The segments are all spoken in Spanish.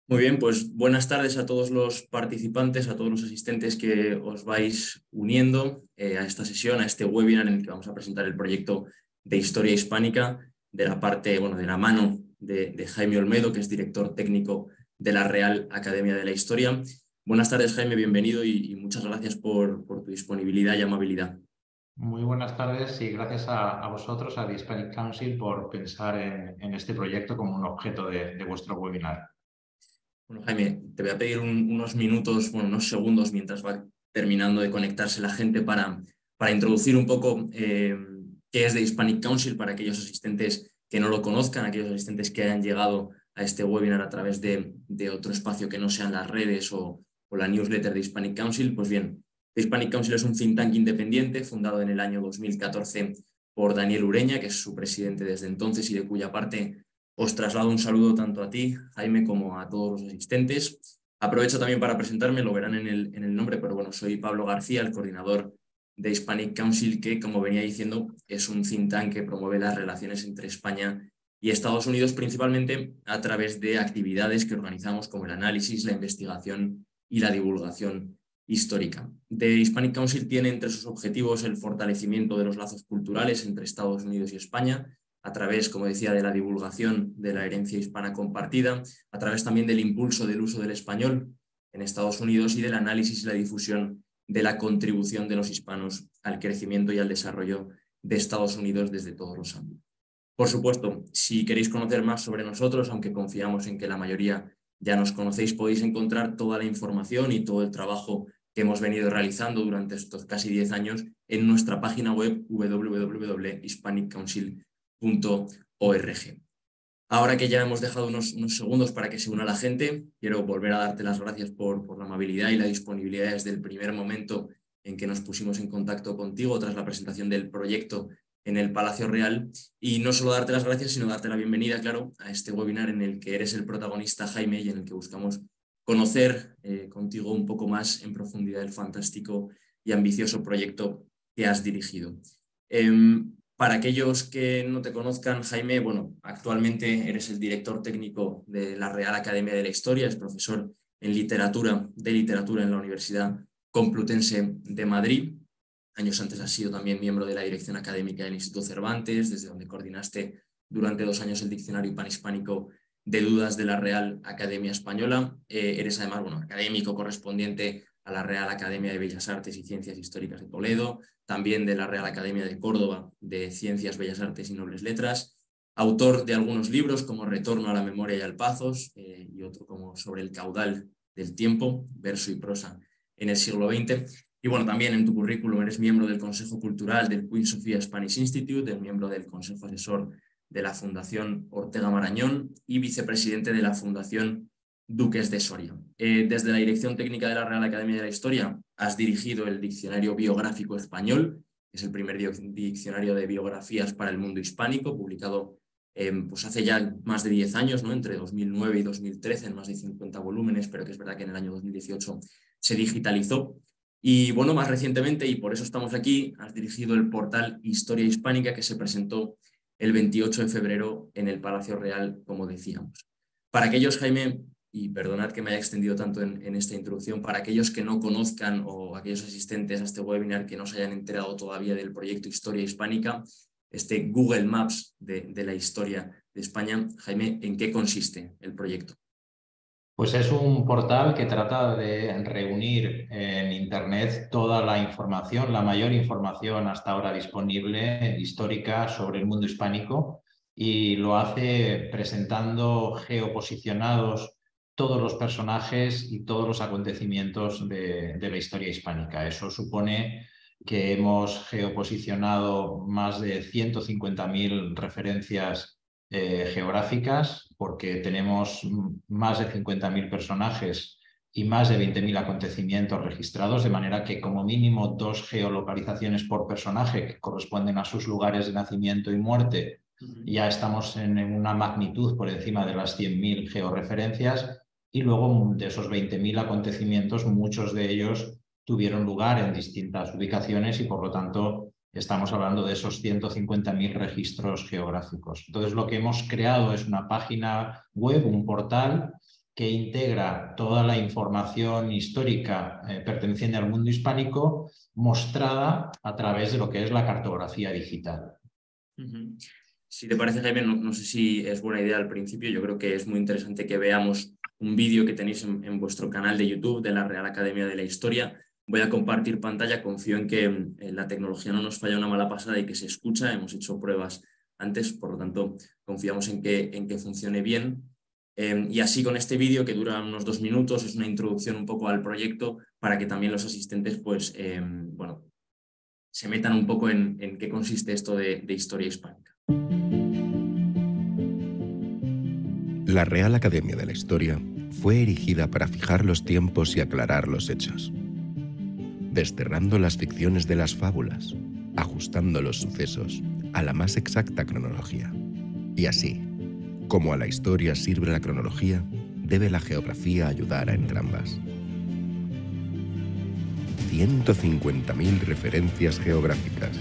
Muy bien, pues buenas tardes a todos los participantes, a todos los asistentes que os vais uniendo a esta sesión, a este webinar en el que vamos a presentar el proyecto de Historia Hispánica de la parte, bueno, de la mano de Jaime Olmedo, que es director técnico de la Real Academia de la Historia. Buenas tardes, Jaime, bienvenido y muchas gracias por tu disponibilidad y amabilidad. Muy buenas tardes y gracias a vosotros, a The Hispanic Council, por pensar en este proyecto como un objeto de vuestro webinar. Bueno, Jaime, te voy a pedir unos minutos, bueno, unos segundos mientras va terminando de conectarse la gente para introducir un poco qué es The Hispanic Council para aquellos asistentes que no lo conozcan, aquellos asistentes que hayan llegado a este webinar a través de otro espacio que no sean las redes o la newsletter de Hispanic Council. Pues bien, The Hispanic Council es un think tank independiente fundado en el año 2014 por Daniel Ureña, que es su presidente desde entonces y de cuya parte os traslado un saludo tanto a ti, Jaime, como a todos los asistentes. Aprovecho también para presentarme, lo verán en el nombre, pero bueno, soy Pablo García, el coordinador de Hispanic Council, que, como venía diciendo, es un think tank que promueve las relaciones entre España y Estados Unidos, principalmente a través de actividades que organizamos como el análisis, la investigación y la divulgación histórica. The Hispanic Council tiene entre sus objetivos el fortalecimiento de los lazos culturales entre Estados Unidos y España, a través, como decía, de la divulgación de la herencia hispana compartida, a través también del impulso del uso del español en Estados Unidos y del análisis y la difusión de la contribución de los hispanos al crecimiento y al desarrollo de Estados Unidos desde todos los ámbitos. Por supuesto, si queréis conocer más sobre nosotros, aunque confiamos en que la mayoría ya nos conocéis, podéis encontrar toda la información y todo el trabajo que hemos venido realizando durante estos casi 10 años en nuestra página web www.hispaniccouncil.org. Ahora que ya hemos dejado unos segundos para que se una la gente, quiero volver a darte las gracias por la amabilidad y la disponibilidad desde el primer momento en que nos pusimos en contacto contigo tras la presentación del proyecto en el Palacio Real. Y no solo darte las gracias, sino darte la bienvenida, claro, a este webinar en el que eres el protagonista, Jaime, y en el que buscamos conocer contigo un poco más en profundidad el fantástico y ambicioso proyecto que has dirigido. Para aquellos que no te conozcan, Jaime, bueno, actualmente eres el director técnico de la Real Academia de la Historia, es profesor en literatura en la Universidad Complutense de Madrid. Años antes has sido también miembro de la dirección académica del Instituto Cervantes, desde donde coordinaste durante 2 años el Diccionario Panhispánico de Dudas de la Real Academia Española. Eres además, bueno, académico correspondiente a la Real Academia de Bellas Artes y Ciencias Históricas de Toledo, también de la Real Academia de Córdoba de Ciencias, Bellas Artes y Nobles Letras, autor de algunos libros como Retorno a la Memoria y al Pazos y otro como Sobre el caudal del tiempo, verso y prosa en el siglo XX. Y bueno, también en tu currículum eres miembro del Consejo Cultural del Queen Sofia Spanish Institute, eres miembro del Consejo Asesor de la Fundación Ortega Marañón y vicepresidente de la Fundación Duques de Soria. Desde la Dirección Técnica de la Real Academia de la Historia has dirigido el Diccionario Biográfico Español, que es el primer diccionario de biografías para el mundo hispánico, publicado pues hace ya más de 10 años, ¿no? Entre 2009 y 2013, en más de 50 volúmenes, pero que es verdad que en el año 2018 se digitalizó. Y bueno, más recientemente, y por eso estamos aquí, has dirigido el portal Historia Hispánica, que se presentó el 28 de febrero en el Palacio Real, como decíamos. Para aquellos, Jaime, y perdonad que me haya extendido tanto en esta introducción, para aquellos que no conozcan o aquellos asistentes a este webinar que no se hayan enterado todavía del proyecto Historia Hispánica, este Google Maps de la historia de España, Jaime, ¿en qué consiste el proyecto? Pues es un portal que trata de reunir en Internet toda la información, la mayor información hasta ahora disponible histórica sobre el mundo hispánico, y lo hace presentando geoposicionados todos los personajes y todos los acontecimientos de la historia hispánica. Eso supone que hemos geoposicionado más de 150.000 referencias geográficas, porque tenemos más de 50.000 personajes y más de 20.000 acontecimientos registrados, de manera que como mínimo 2 geolocalizaciones por personaje que corresponden a sus lugares de nacimiento y muerte. Ya estamos en una magnitud por encima de las 100.000 georreferencias, y luego de esos 20.000 acontecimientos, muchos de ellos tuvieron lugar en distintas ubicaciones y por lo tanto estamos hablando de esos 150.000 registros geográficos. Entonces, lo que hemos creado es una página web, un portal, que integra toda la información histórica perteneciente al mundo hispánico, mostrada a través de lo que es la cartografía digital. Si te parece, Jaime, no sé si es buena idea al principio. Yo creo que es muy interesante que veamos un vídeo que tenéis en vuestro canal de YouTube de la Real Academia de la Historia. Voy a compartir pantalla. Confío en que la tecnología no nos falla una mala pasada y que se escucha. Hemos hecho pruebas antes, por lo tanto, confiamos en que funcione bien. Y así con este vídeo, que dura unos 2 minutos, es una introducción un poco al proyecto para que también los asistentes pues, bueno, se metan un poco en qué consiste esto de historia hispánica. La Real Academia de la Historia fue erigida para fijar los tiempos y aclarar los hechos, desterrando las ficciones de las fábulas, ajustando los sucesos a la más exacta cronología. Y así, como a la historia sirve la cronología, debe la geografía ayudar a entrambas. 150.000 referencias geográficas.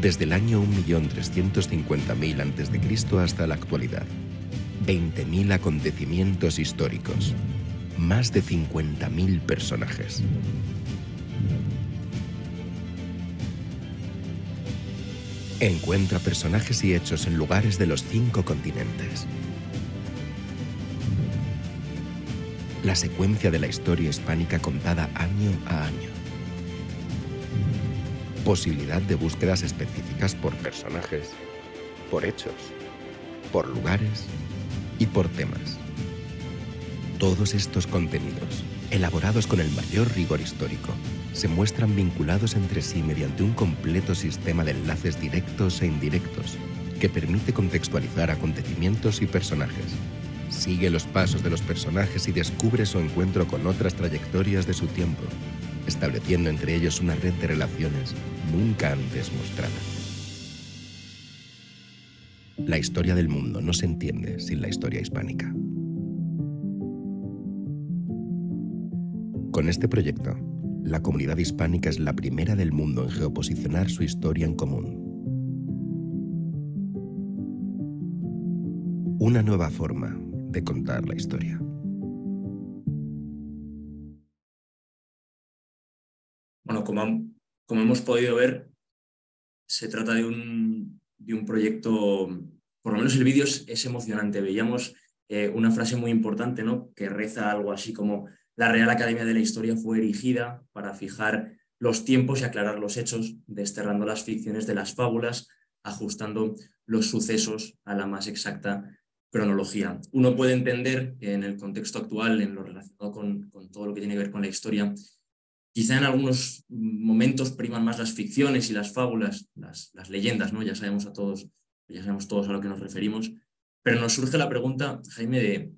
Desde el año 1.350.000 a.C. hasta la actualidad. 20.000 acontecimientos históricos. Más de 50.000 personajes. Encuentra personajes y hechos en lugares de los 5 continentes. La secuencia de la historia hispánica contada año a año. Posibilidad de búsquedas específicas por personajes, por hechos, por lugares y por temas. Todos estos contenidos, elaborados con el mayor rigor histórico, se muestran vinculados entre sí mediante un completo sistema de enlaces directos e indirectos que permite contextualizar acontecimientos y personajes. Sigue los pasos de los personajes y descubre su encuentro con otras trayectorias de su tiempo, estableciendo entre ellos una red de relaciones nunca antes mostrada. La historia del mundo no se entiende sin la historia hispánica. Con este proyecto, la comunidad hispánica es la primera del mundo en geoposicionar su historia en común. Una nueva forma de contar la historia. Bueno, como hemos podido ver, se trata de un proyecto, por lo menos el vídeo es emocionante. Veíamos una frase muy importante, ¿no?, que reza algo así como: la Real Academia de la Historia fue erigida para fijar los tiempos y aclarar los hechos, desterrando las ficciones de las fábulas, ajustando los sucesos a la más exacta cronología. Uno puede entender que en el contexto actual, en lo relacionado con todo lo que tiene que ver con la historia, quizá en algunos momentos priman más las ficciones y las fábulas, las leyendas, ¿no? Ya sabemos todos a lo que nos referimos, pero nos surge la pregunta, Jaime, de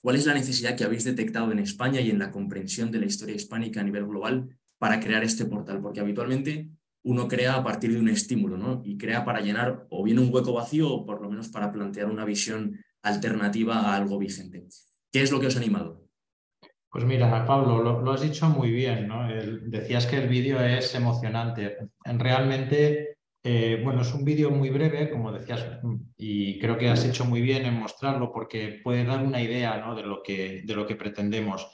¿cuál es la necesidad que habéis detectado en España y en la comprensión de la historia hispánica a nivel global para crear este portal? Porque habitualmente uno crea a partir de un estímulo, ¿no? Y crea para llenar o bien un hueco vacío o por lo menos para plantear una visión alternativa a algo vigente. ¿Qué es lo que os ha animado? Pues mira, Pablo, lo has dicho muy bien, ¿no? Decías que el vídeo es emocionante. Realmente, bueno, es un vídeo muy breve, como decías, y creo que has hecho muy bien en mostrarlo porque puede dar una idea, ¿no?, de lo que pretendemos.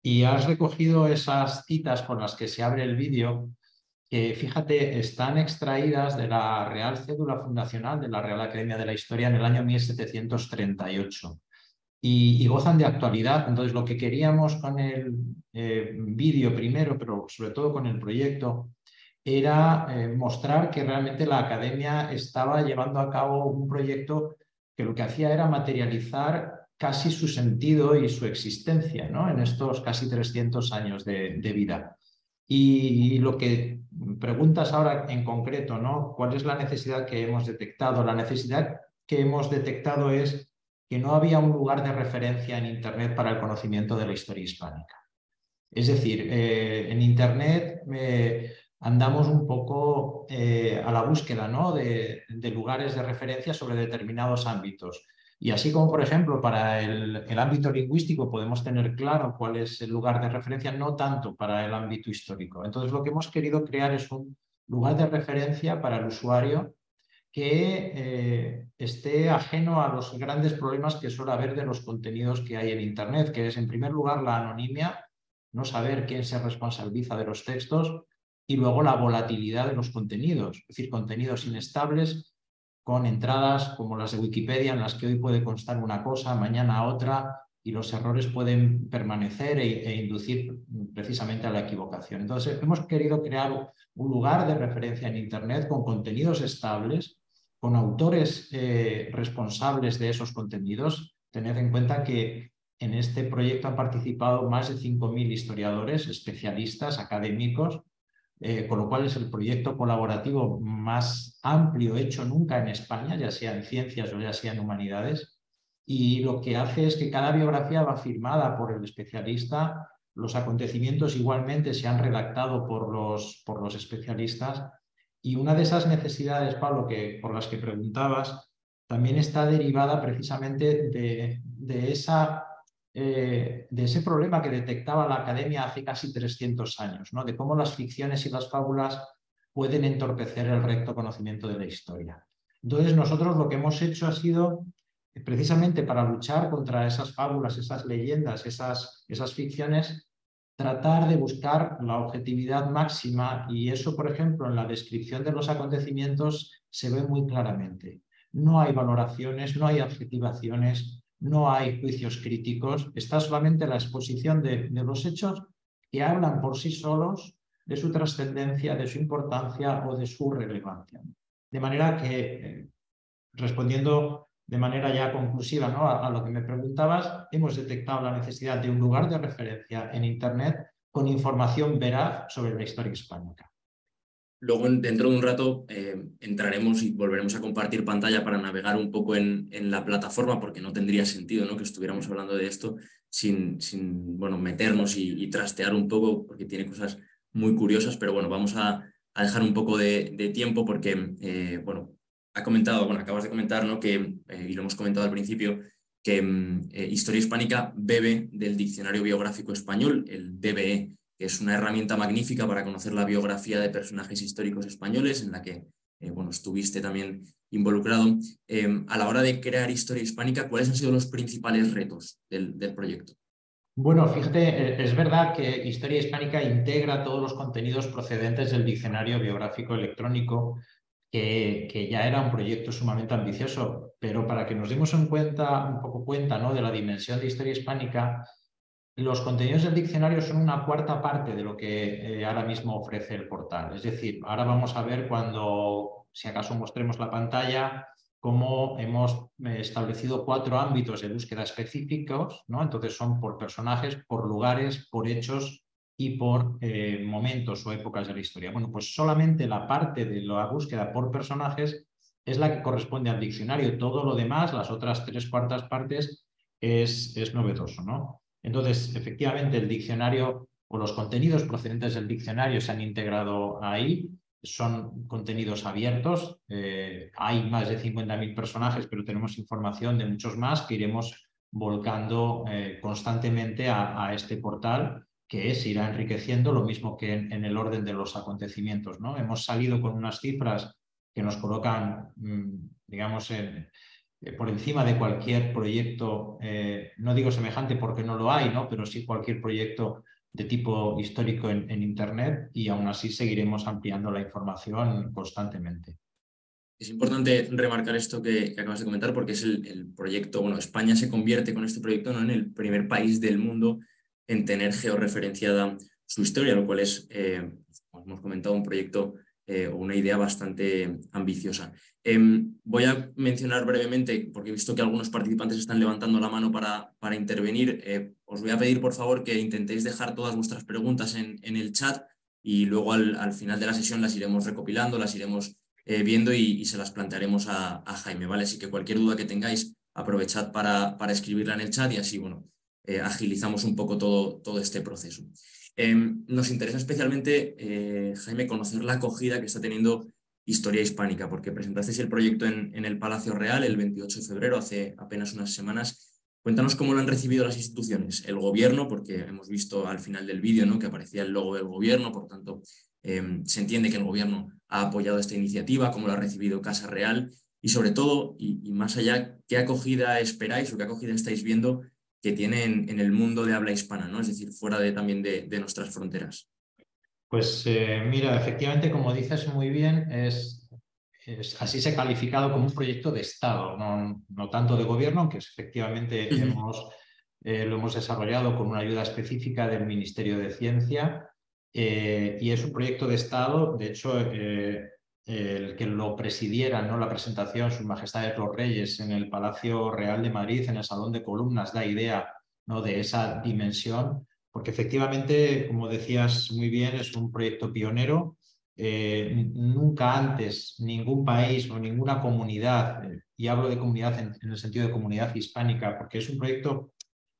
Y has recogido esas citas con las que se abre el vídeo, que fíjate, están extraídas de la Real Cédula Fundacional de la Real Academia de la Historia en el año 1738. Y gozan de actualidad. Entonces, lo que queríamos con el vídeo primero, pero sobre todo con el proyecto, era mostrar que realmente la academia estaba llevando a cabo un proyecto que lo que hacía era materializar casi su sentido y su existencia, ¿no?, en estos casi 300 años de vida. Y lo que preguntas ahora en concreto, ¿no?, ¿cuál es la necesidad que hemos detectado? La necesidad que hemos detectado es que no había un lugar de referencia en Internet para el conocimiento de la historia hispánica. Es decir, en Internet andamos un poco a la búsqueda, ¿no?, de lugares de referencia sobre determinados ámbitos. Y así como, por ejemplo, para el ámbito lingüístico podemos tener claro cuál es el lugar de referencia, no tanto para el ámbito histórico. Entonces, lo que hemos querido crear es un lugar de referencia para el usuario que esté ajeno a los grandes problemas que suele haber de los contenidos que hay en Internet, que es, en primer lugar, la anonimia, no saber quién se responsabiliza de los textos, y luego la volatilidad de los contenidos, es decir, contenidos inestables con entradas como las de Wikipedia, en las que hoy puede constar una cosa, mañana otra, y los errores pueden permanecer e inducir precisamente a la equivocación. Entonces, hemos querido crear un lugar de referencia en Internet con contenidos estables, con autores responsables de esos contenidos. Tened en cuenta que en este proyecto han participado más de 5.000 historiadores, especialistas, académicos, con lo cual es el proyecto colaborativo más amplio hecho nunca en España, ya sea en ciencias o ya sea en humanidades. Y lo que hace es que cada biografía va firmada por el especialista, los acontecimientos igualmente se han redactado por los especialistas, y una de esas necesidades, Pablo, por las que preguntabas, también está derivada precisamente de ese problema que detectaba la academia hace casi 300 años, ¿no? De cómo las ficciones y las fábulas pueden entorpecer el recto conocimiento de la historia. Entonces, nosotros lo que hemos hecho ha sido, precisamente para luchar contra esas fábulas, esas leyendas, esas ficciones, tratar de buscar la objetividad máxima, y eso, por ejemplo, en la descripción de los acontecimientos se ve muy claramente. No hay valoraciones, no hay adjetivaciones, no hay juicios críticos, está solamente la exposición de los hechos que hablan por sí solos de su trascendencia, de su importancia o de su relevancia. De manera que, respondiendo de manera ya conclusiva, ¿no?, a lo que me preguntabas, hemos detectado la necesidad de un lugar de referencia en Internet con información veraz sobre la historia hispánica. Luego, dentro de un rato, entraremos y volveremos a compartir pantalla para navegar un poco en la plataforma, porque no tendría sentido, ¿no?, que estuviéramos hablando de esto sin bueno, meternos y trastear un poco, porque tiene cosas muy curiosas. Pero bueno, vamos a dejar un poco de tiempo porque, bueno, acabas de comentar, ¿no?, que, y lo hemos comentado al principio, que Historia Hispánica bebe del Diccionario Biográfico Español, el DBE, que es una herramienta magnífica para conocer la biografía de personajes históricos españoles, en la que bueno, estuviste también involucrado. A la hora de crear Historia Hispánica, ¿cuáles han sido los principales retos del proyecto? Bueno, fíjate, es verdad que Historia Hispánica integra todos los contenidos procedentes del Diccionario Biográfico Electrónico, que ya era un proyecto sumamente ambicioso, pero para que nos demos un poco cuenta, ¿no?, de la dimensión de Historia Hispánica, los contenidos del diccionario son una cuarta parte de lo que ahora mismo ofrece el portal. Es decir, ahora vamos a ver, cuando, si acaso mostremos la pantalla, cómo hemos establecido 4 ámbitos de búsqueda específicos, ¿no? Entonces son por personajes, por lugares, por hechos y por momentos o épocas de la historia. Bueno, pues solamente la parte de la búsqueda por personajes es la que corresponde al diccionario. Todo lo demás, las otras 3/4 partes, es novedoso, ¿no? Entonces, efectivamente, el diccionario o los contenidos procedentes del diccionario se han integrado ahí. Son contenidos abiertos. Hay más de 50.000 personajes, pero tenemos información de muchos más que iremos volcando constantemente a este portal, que se irá enriqueciendo, lo mismo que en el orden de los acontecimientos, ¿no? Hemos salido con unas cifras que nos colocan, digamos, por encima de cualquier proyecto, no digo semejante porque no lo hay, ¿no?, pero sí cualquier proyecto de tipo histórico en Internet, y aún así seguiremos ampliando la información constantemente. Es importante remarcar esto que acabas de comentar, porque es el proyecto, bueno, España se convierte con este proyecto, ¿no?, en el primer país del mundo en tener georreferenciada su historia, lo cual es, como hemos comentado, un proyecto o una idea bastante ambiciosa. Voy a mencionar brevemente, porque he visto que algunos participantes están levantando la mano para intervenir. Os voy a pedir, por favor, que intentéis dejar todas vuestras preguntas en el chat, y luego al final de la sesión las iremos recopilando, las iremos viendo y se las plantearemos a Jaime, ¿vale? Así que cualquier duda que tengáis, aprovechad para escribirla en el chat, y así, bueno, agilizamos un poco todo este proceso. Nos interesa especialmente, Jaime, conocer la acogida que está teniendo Historia Hispánica, porque presentasteis el proyecto en el Palacio Real el 28 de febrero, hace apenas unas semanas. Cuéntanos cómo lo han recibido las instituciones, el gobierno, porque hemos visto al final del vídeo, ¿no?, que aparecía el logo del gobierno, por tanto, se entiende que el gobierno ha apoyado esta iniciativa, cómo lo ha recibido Casa Real y sobre todo, y más allá, qué acogida esperáis o qué acogida estáis viendo que tiene en el mundo de habla hispana, ¿no? Es decir, fuera también de nuestras fronteras. Pues mira, efectivamente, como dices muy bien, así se ha calificado como un proyecto de Estado, no tanto de gobierno, aunque efectivamente lo hemos desarrollado con una ayuda específica del Ministerio de Ciencia, y es un proyecto de Estado. De hecho, el que lo presidiera, ¿no?, la presentación, Sus Majestades los Reyes, en el Palacio Real de Madrid, en el Salón de Columnas, da idea, ¿no?, de esa dimensión. Porque efectivamente, como decías muy bien, es un proyecto pionero. Nunca antes ningún país o ninguna comunidad, y hablo de comunidad en el sentido de comunidad hispánica, porque es un proyecto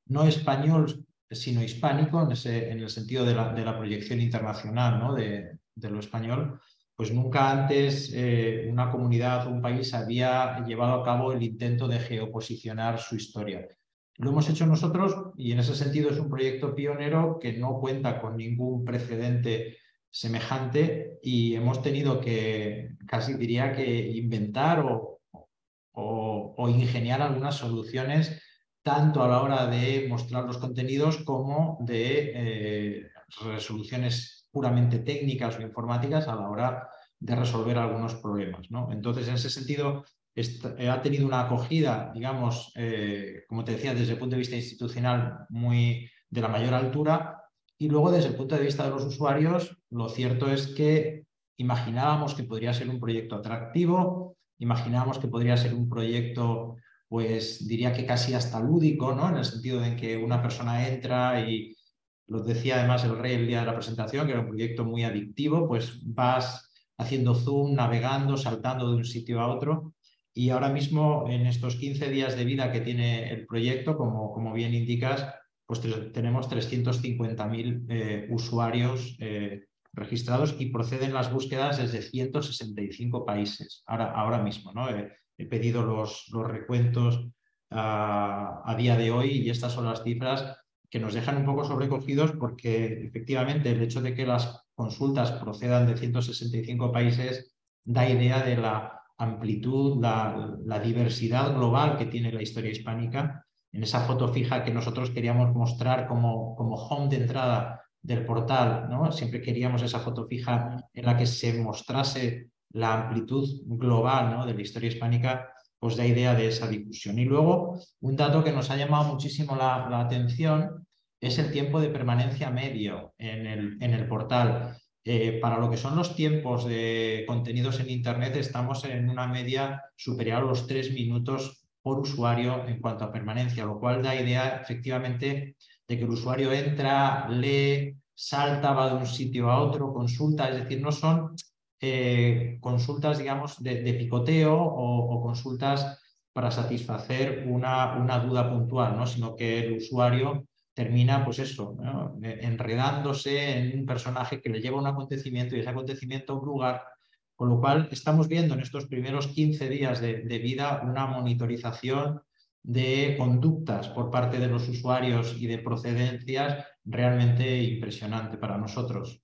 no español, sino hispánico, en el sentido de la proyección internacional, ¿no?, de lo español, pues nunca antes una comunidad o un país había llevado a cabo el intento de geoposicionar su historia. Lo hemos hecho nosotros y en ese sentido es un proyecto pionero que no cuenta con ningún precedente semejante y hemos tenido que, casi diría que inventar o ingeniar algunas soluciones tanto a la hora de mostrar los contenidos como de resoluciones puramente técnicas o informáticas a la hora de resolver algunos problemas, ¿no? Entonces, en ese sentido, ha tenido una acogida, digamos, como te decía, desde el punto de vista institucional de la mayor altura, y luego desde el punto de vista de los usuarios, lo cierto es que imaginábamos que podría ser un proyecto atractivo, imaginábamos que podría ser un proyecto, pues diría que casi hasta lúdico, ¿no?, en el sentido de que una persona entra y, lo decía además el Rey el día de la presentación, que era un proyecto muy adictivo, pues vas haciendo zoom, navegando, saltando de un sitio a otro. Y ahora mismo, en estos 15 días de vida que tiene el proyecto, como bien indicas, pues tenemos 350.000 usuarios registrados y proceden las búsquedas desde 165 países ahora mismo, ¿no? He pedido los recuentos a día de hoy y estas son las cifras que nos dejan un poco sobrecogidos, porque efectivamente el hecho de que las consultas procedan de 165 países da idea de la amplitud, la diversidad global que tiene la historia hispánica. En esa foto fija que nosotros queríamos mostrar como home de entrada del portal, ¿no?, siempre queríamos esa foto fija en la que se mostrase la amplitud global, ¿no?, de la historia hispánica, pues da idea de esa difusión. Y luego, un dato que nos ha llamado muchísimo la atención es el tiempo de permanencia medio en el portal. Para lo que son los tiempos de contenidos en Internet, estamos en una media superior a los 3 minutos por usuario en cuanto a permanencia, lo cual da idea efectivamente de que el usuario entra, lee, salta, va de un sitio a otro, consulta, es decir, no son consultas, digamos, de picoteo o consultas para satisfacer una duda puntual, ¿no?, sino que el usuario termina, pues eso, ¿no?, enredándose en un personaje que le lleva a un acontecimiento y ese acontecimiento a un lugar, con lo cual estamos viendo en estos primeros 15 días de vida una monitorización de conductas por parte de los usuarios y de procedencias realmente impresionante para nosotros.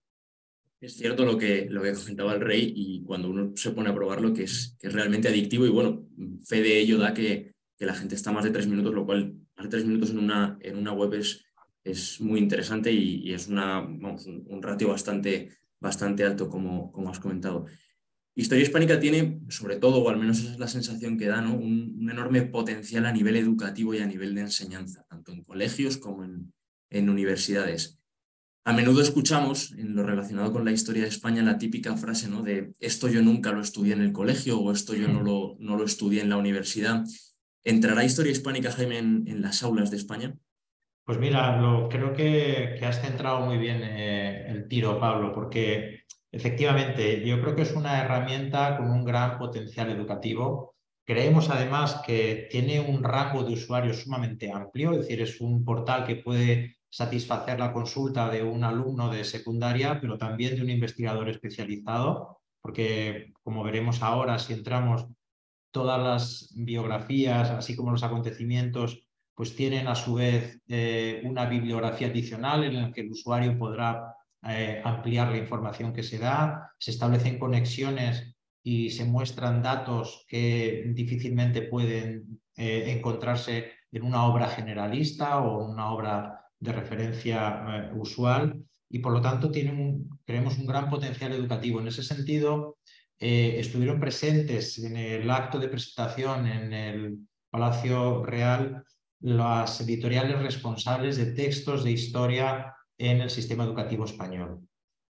Es cierto lo que comentaba el Rey, y cuando uno se pone a probarlo, que es realmente adictivo, y bueno, fe de ello da que la gente está más de 3 minutos, lo cual más de 3 minutos en una web es muy interesante y es un ratio bastante alto, como has comentado. Historia Hispánica tiene, sobre todo, o al menos esa es la sensación que da, ¿no?, un enorme potencial a nivel educativo y a nivel de enseñanza, tanto en colegios como en universidades. A menudo escuchamos, en lo relacionado con la historia de España, la típica frase, ¿no?, de esto yo nunca lo estudié en el colegio o esto yo no lo estudié en la universidad. ¿Entrará Historia Hispánica, Jaime, en las aulas de España? Pues mira, creo que has centrado muy bien el tiro, Pablo, porque efectivamente yo creo que es una herramienta con un gran potencial educativo. Creemos además que tiene un rango de usuarios sumamente amplio, es decir, es un portal que puede satisfacer la consulta de un alumno de secundaria, pero también de un investigador especializado, porque como veremos ahora, si entramos, todas las biografías, así como los acontecimientos, pues tienen a su vez una bibliografía adicional en la que el usuario podrá ampliar la información que se da, se establecen conexiones y se muestran datos que difícilmente pueden encontrarse en una obra generalista o una obra de referencia usual, y por lo tanto creemos un gran potencial educativo. En ese sentido, estuvieron presentes en el acto de presentación en el Palacio Real las editoriales responsables de textos de historia en el sistema educativo español.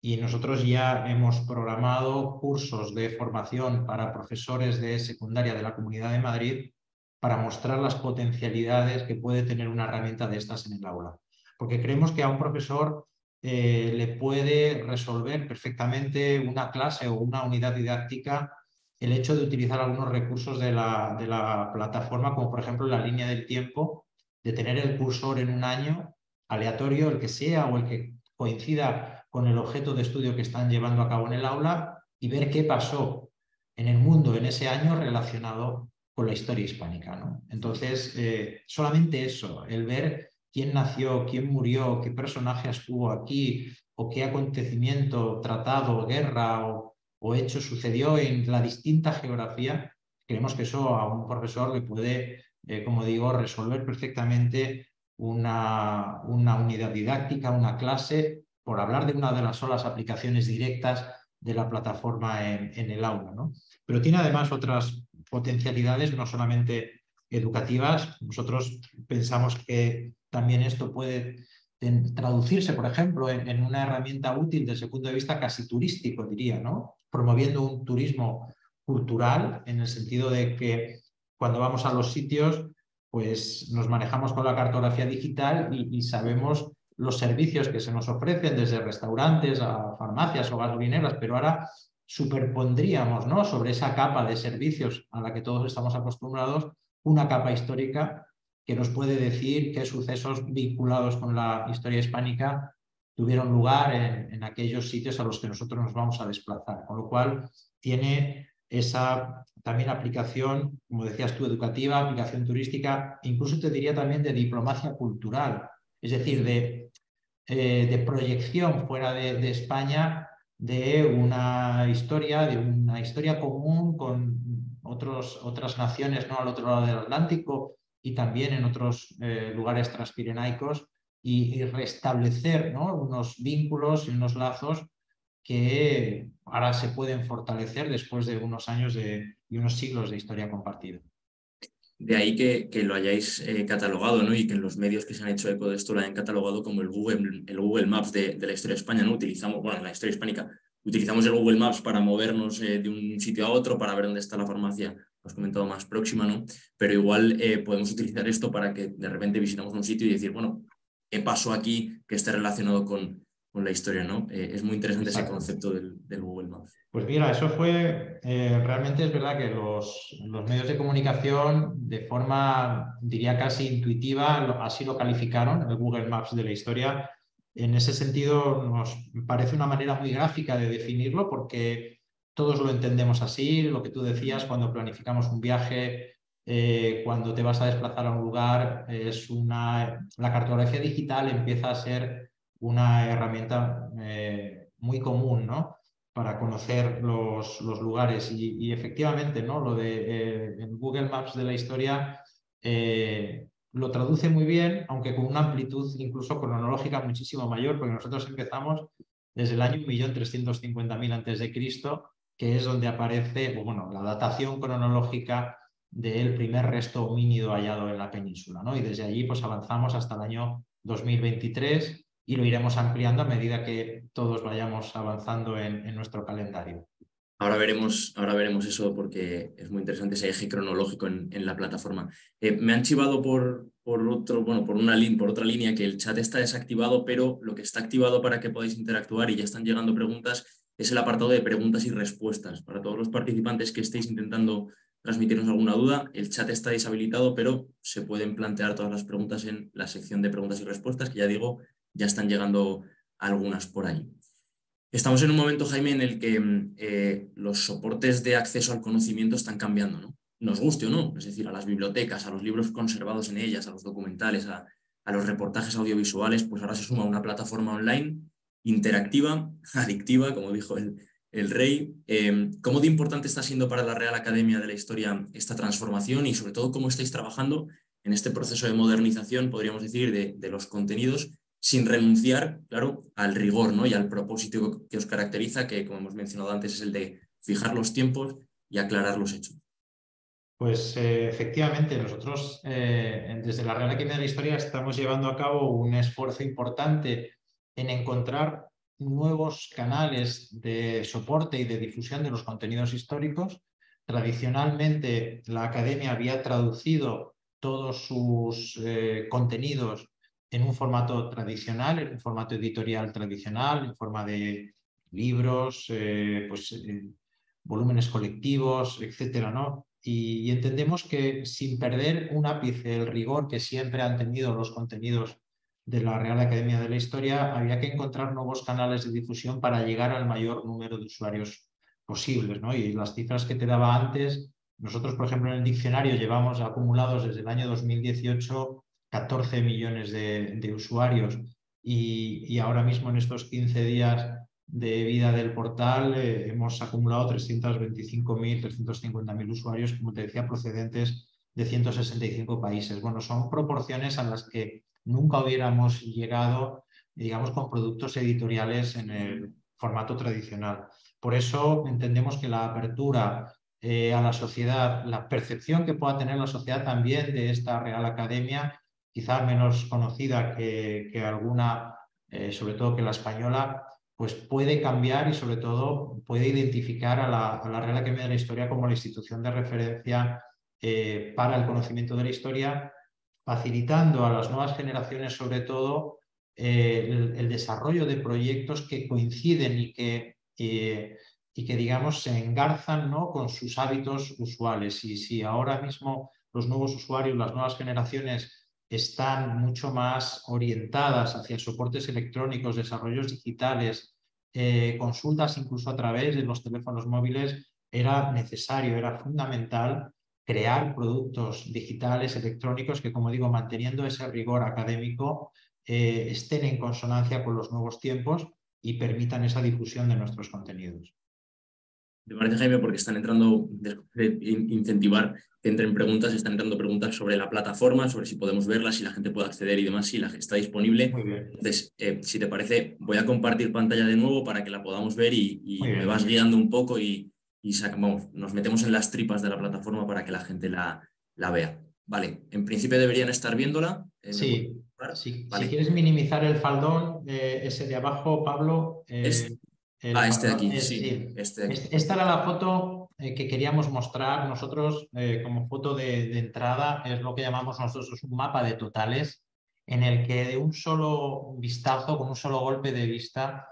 Y nosotros ya hemos programado cursos de formación para profesores de secundaria de la Comunidad de Madrid para mostrar las potencialidades que puede tener una herramienta de estas en el aula. Porque creemos que a un profesor le puede resolver perfectamente una clase o una unidad didáctica el hecho de utilizar algunos recursos de la plataforma, como por ejemplo la línea del tiempo, de tener el cursor en un año aleatorio, el que sea o el que coincida con el objeto de estudio que están llevando a cabo en el aula, y ver qué pasó en el mundo en ese año relacionado con la historia hispánica, ¿no? Entonces, solamente eso, el ver quién nació, quién murió, qué personaje estuvo aquí o qué acontecimiento, tratado, guerra o hecho sucedió en la distinta geografía, creemos que eso a un profesor le puede, como digo, resolver perfectamente una unidad didáctica, una clase, por hablar de una de las solas aplicaciones directas de la plataforma en el aula, ¿no? Pero tiene además otras potencialidades, no solamente educativas. Nosotros pensamos que también esto puede traducirse, por ejemplo, en una herramienta útil desde el punto de vista casi turístico, diría, ¿no? Promoviendo un turismo cultural, en el sentido de que cuando vamos a los sitios, pues nos manejamos con la cartografía digital y sabemos los servicios que se nos ofrecen, desde restaurantes a farmacias o gasolineras, pero ahora superpondríamos, ¿no?, sobre esa capa de servicios a la que todos estamos acostumbrados, una capa histórica que nos puede decir qué sucesos vinculados con la historia hispánica tuvieron lugar en aquellos sitios a los que nosotros nos vamos a desplazar. Con lo cual tiene esa también aplicación, como decías tú, educativa, aplicación turística, incluso te diría también de diplomacia cultural, es decir, de proyección fuera de España de una historia común con otras naciones, ¿no?, al otro lado del Atlántico y también en otros lugares transpirenaicos, y restablecer, ¿no?, unos vínculos y unos lazos que ahora se pueden fortalecer después de unos años y unos siglos de historia compartida. De ahí que lo hayáis catalogado, ¿no? Y que en los medios que se han hecho eco de esto lo hayan catalogado como el Google Maps de la historia de España, ¿no? Bueno, en la historia hispánica, utilizamos el Google Maps para movernos de un sitio a otro, para ver dónde está la farmacia, lo has comentado, más próxima, ¿no? Pero igual podemos utilizar esto para que de repente visitamos un sitio y decir, bueno, ¿qué pasó aquí que esté relacionado con la historia, ¿no? Es muy interesante. Exacto. Ese concepto del Google Maps. Pues mira, eso fue, realmente es verdad que los medios de comunicación, de forma, diría, casi intuitiva, así lo calificaron, el Google Maps de la historia. En ese sentido, nos parece una manera muy gráfica de definirlo, porque todos lo entendemos así. Lo que tú decías, cuando planificamos un viaje, cuando te vas a desplazar a un lugar, la cartografía digital empieza a ser una herramienta muy común, ¿no?, para conocer los lugares. Y efectivamente, ¿no?, lo de el Google Maps de la historia lo traduce muy bien, aunque con una amplitud incluso cronológica muchísimo mayor, porque nosotros empezamos desde el año 1.350.000 a.C., que es donde aparece, bueno, la datación cronológica del primer resto homínido hallado en la península, ¿no? Y desde allí pues avanzamos hasta el año 2023, y lo iremos ampliando a medida que todos vayamos avanzando en nuestro calendario. Ahora veremos eso, porque es muy interesante ese eje cronológico en la plataforma. Me han chivado por otra línea que el chat está desactivado, pero lo que está activado para que podáis interactuar y ya están llegando preguntas es el apartado de preguntas y respuestas. Para todos los participantes que estéis intentando transmitirnos alguna duda, el chat está deshabilitado, pero se pueden plantear todas las preguntas en la sección de preguntas y respuestas, que ya digo, ya están llegando algunas por ahí. Estamos en un momento, Jaime, en el que los soportes de acceso al conocimiento están cambiando, ¿no? Nos guste o no, es decir, a las bibliotecas, a los libros conservados en ellas, a los documentales, a los reportajes audiovisuales, pues ahora se suma una plataforma online interactiva, adictiva, como dijo el rey. ¿Cómo de importante está siendo para la Real Academia de la Historia esta transformación y sobre todo cómo estáis trabajando en este proceso de modernización, podríamos decir, de los contenidos, sin renunciar, claro, al rigor, ¿no? Y al propósito que os caracteriza, que como hemos mencionado antes es el de fijar los tiempos y aclarar los hechos? Pues efectivamente, nosotros desde la Real Academia de la Historia estamos llevando a cabo un esfuerzo importante en encontrar nuevos canales de soporte y de difusión de los contenidos históricos. Tradicionalmente, la Academia había traducido todos sus contenidos en un formato tradicional, en un formato editorial tradicional, en forma de libros, volúmenes colectivos, etcétera, ¿no? Y entendemos que sin perder un ápice el rigor que siempre han tenido los contenidos de la Real Academia de la Historia, había que encontrar nuevos canales de difusión para llegar al mayor número de usuarios posibles, ¿no? Y las cifras que te daba antes, nosotros, por ejemplo, en el diccionario llevamos acumulados desde el año 2018 14 millones de usuarios y ahora mismo en estos 15 días de vida del portal hemos acumulado 325.000, 350.000 usuarios, como te decía, procedentes de 165 países. Bueno, son proporciones a las que nunca hubiéramos llegado, digamos, con productos editoriales en el formato tradicional. Por eso entendemos que la apertura a la sociedad, la percepción que pueda tener la sociedad también de esta Real Academia, quizá menos conocida que alguna, sobre todo que la española, pues puede cambiar y sobre todo puede identificar a la Real Academia de la Historia como la institución de referencia para el conocimiento de la historia, facilitando a las nuevas generaciones sobre todo el desarrollo de proyectos que coinciden y que digamos se engarzan, ¿no?, con sus hábitos usuales. Y si ahora mismo los nuevos usuarios, las nuevas generaciones están mucho más orientadas hacia soportes electrónicos, desarrollos digitales, consultas incluso a través de los teléfonos móviles, era necesario, era fundamental crear productos digitales, electrónicos, que, como digo, manteniendo ese rigor académico, estén en consonancia con los nuevos tiempos y permitan esa difusión de nuestros contenidos. Me parece, Jaime, porque están entrando, de incentivar que entren preguntas, están entrando preguntas sobre la plataforma, sobre si podemos verla, si la gente puede acceder y demás, si la está disponible. Muy bien. Entonces, si te parece, voy a compartir pantalla de nuevo para que la podamos ver y me vas guiando un poco y nos metemos en las tripas de la plataforma para que la gente la vea. Vale, en principio deberían estar viéndola. Sí, vale. si quieres minimizar el faldón, ese de abajo, Pablo. Este de aquí, sí. Sí. Este de aquí. Esta era la foto que queríamos mostrar nosotros como foto de entrada. Es lo que llamamos nosotros un mapa de totales, en el que de un solo vistazo, con un solo golpe de vista,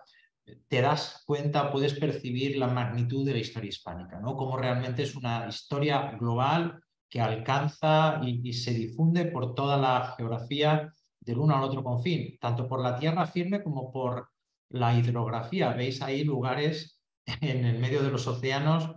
te das cuenta, puedes percibir la magnitud de la historia hispánica, ¿no? Cómo realmente es una historia global que alcanza y se difunde por toda la geografía del uno al otro confín, tanto por la tierra firme como por la hidrografía. Veis ahí lugares en el medio de los océanos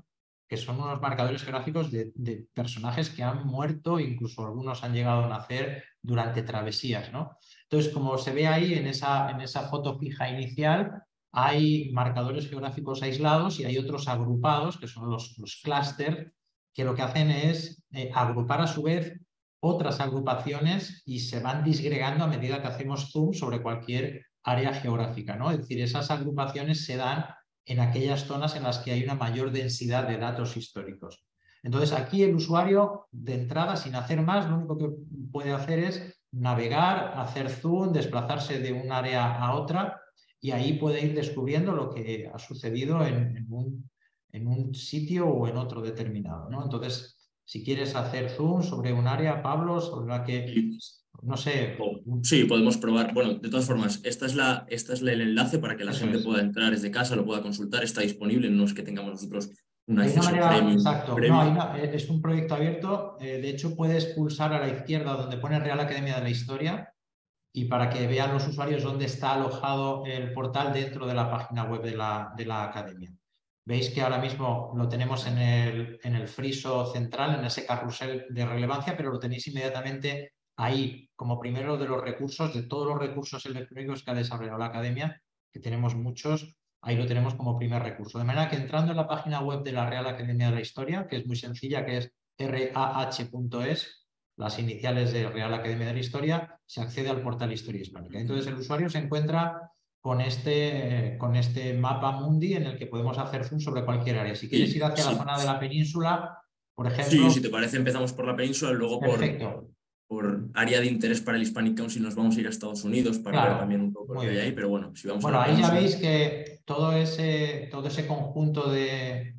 que son unos marcadores geográficos de personajes que han muerto, incluso algunos han llegado a nacer durante travesías, ¿no? Entonces, como se ve ahí en esa foto fija inicial, hay marcadores geográficos aislados y hay otros agrupados, que son los clústeres, que lo que hacen es agrupar a su vez otras agrupaciones y se van disgregando a medida que hacemos zoom sobre cualquier área geográfica, ¿no? Es decir, esas agrupaciones se dan en aquellas zonas en las que hay una mayor densidad de datos históricos. Entonces, aquí el usuario, de entrada, sin hacer más, lo único que puede hacer es navegar, hacer zoom, desplazarse de un área a otra, y ahí puede ir descubriendo lo que ha sucedido en un sitio o en otro determinado, ¿no? Entonces, si quieres hacer zoom sobre un área, Pablo, sobre la que, no sé... Sí, podemos probar. Bueno, de todas formas, este es el enlace para que la gente pueda entrar desde casa, lo pueda consultar, está disponible, no es que tengamos nosotros un acceso premium. Exacto, no, es un proyecto abierto. De hecho, puedes pulsar a la izquierda donde pone Real Academia de la Historia y para que vean los usuarios dónde está alojado el portal dentro de la página web de la Academia. Veis que ahora mismo lo tenemos en el friso central, en ese carrusel de relevancia, pero lo tenéis inmediatamente ahí como primero de los recursos, de todos los recursos electrónicos que ha desarrollado la Academia, que tenemos muchos, ahí lo tenemos como primer recurso. De manera que entrando en la página web de la Real Academia de la Historia, que es muy sencilla, que es rah.es, las iniciales de Real Academia de la Historia, se accede al portal Historia Hispánica. Entonces el usuario se encuentra con este mapa mundi en el que podemos hacer zoom sobre cualquier área. Si quieres ir hacia la zona de la península, por ejemplo... Sí, si te parece, empezamos por la península, luego por área de interés para el Hispanic Council nos vamos a ir a Estados Unidos para ver también un poco lo que hay ahí, pero bueno, si vamos a la ahí península... ya veis que todo ese conjunto de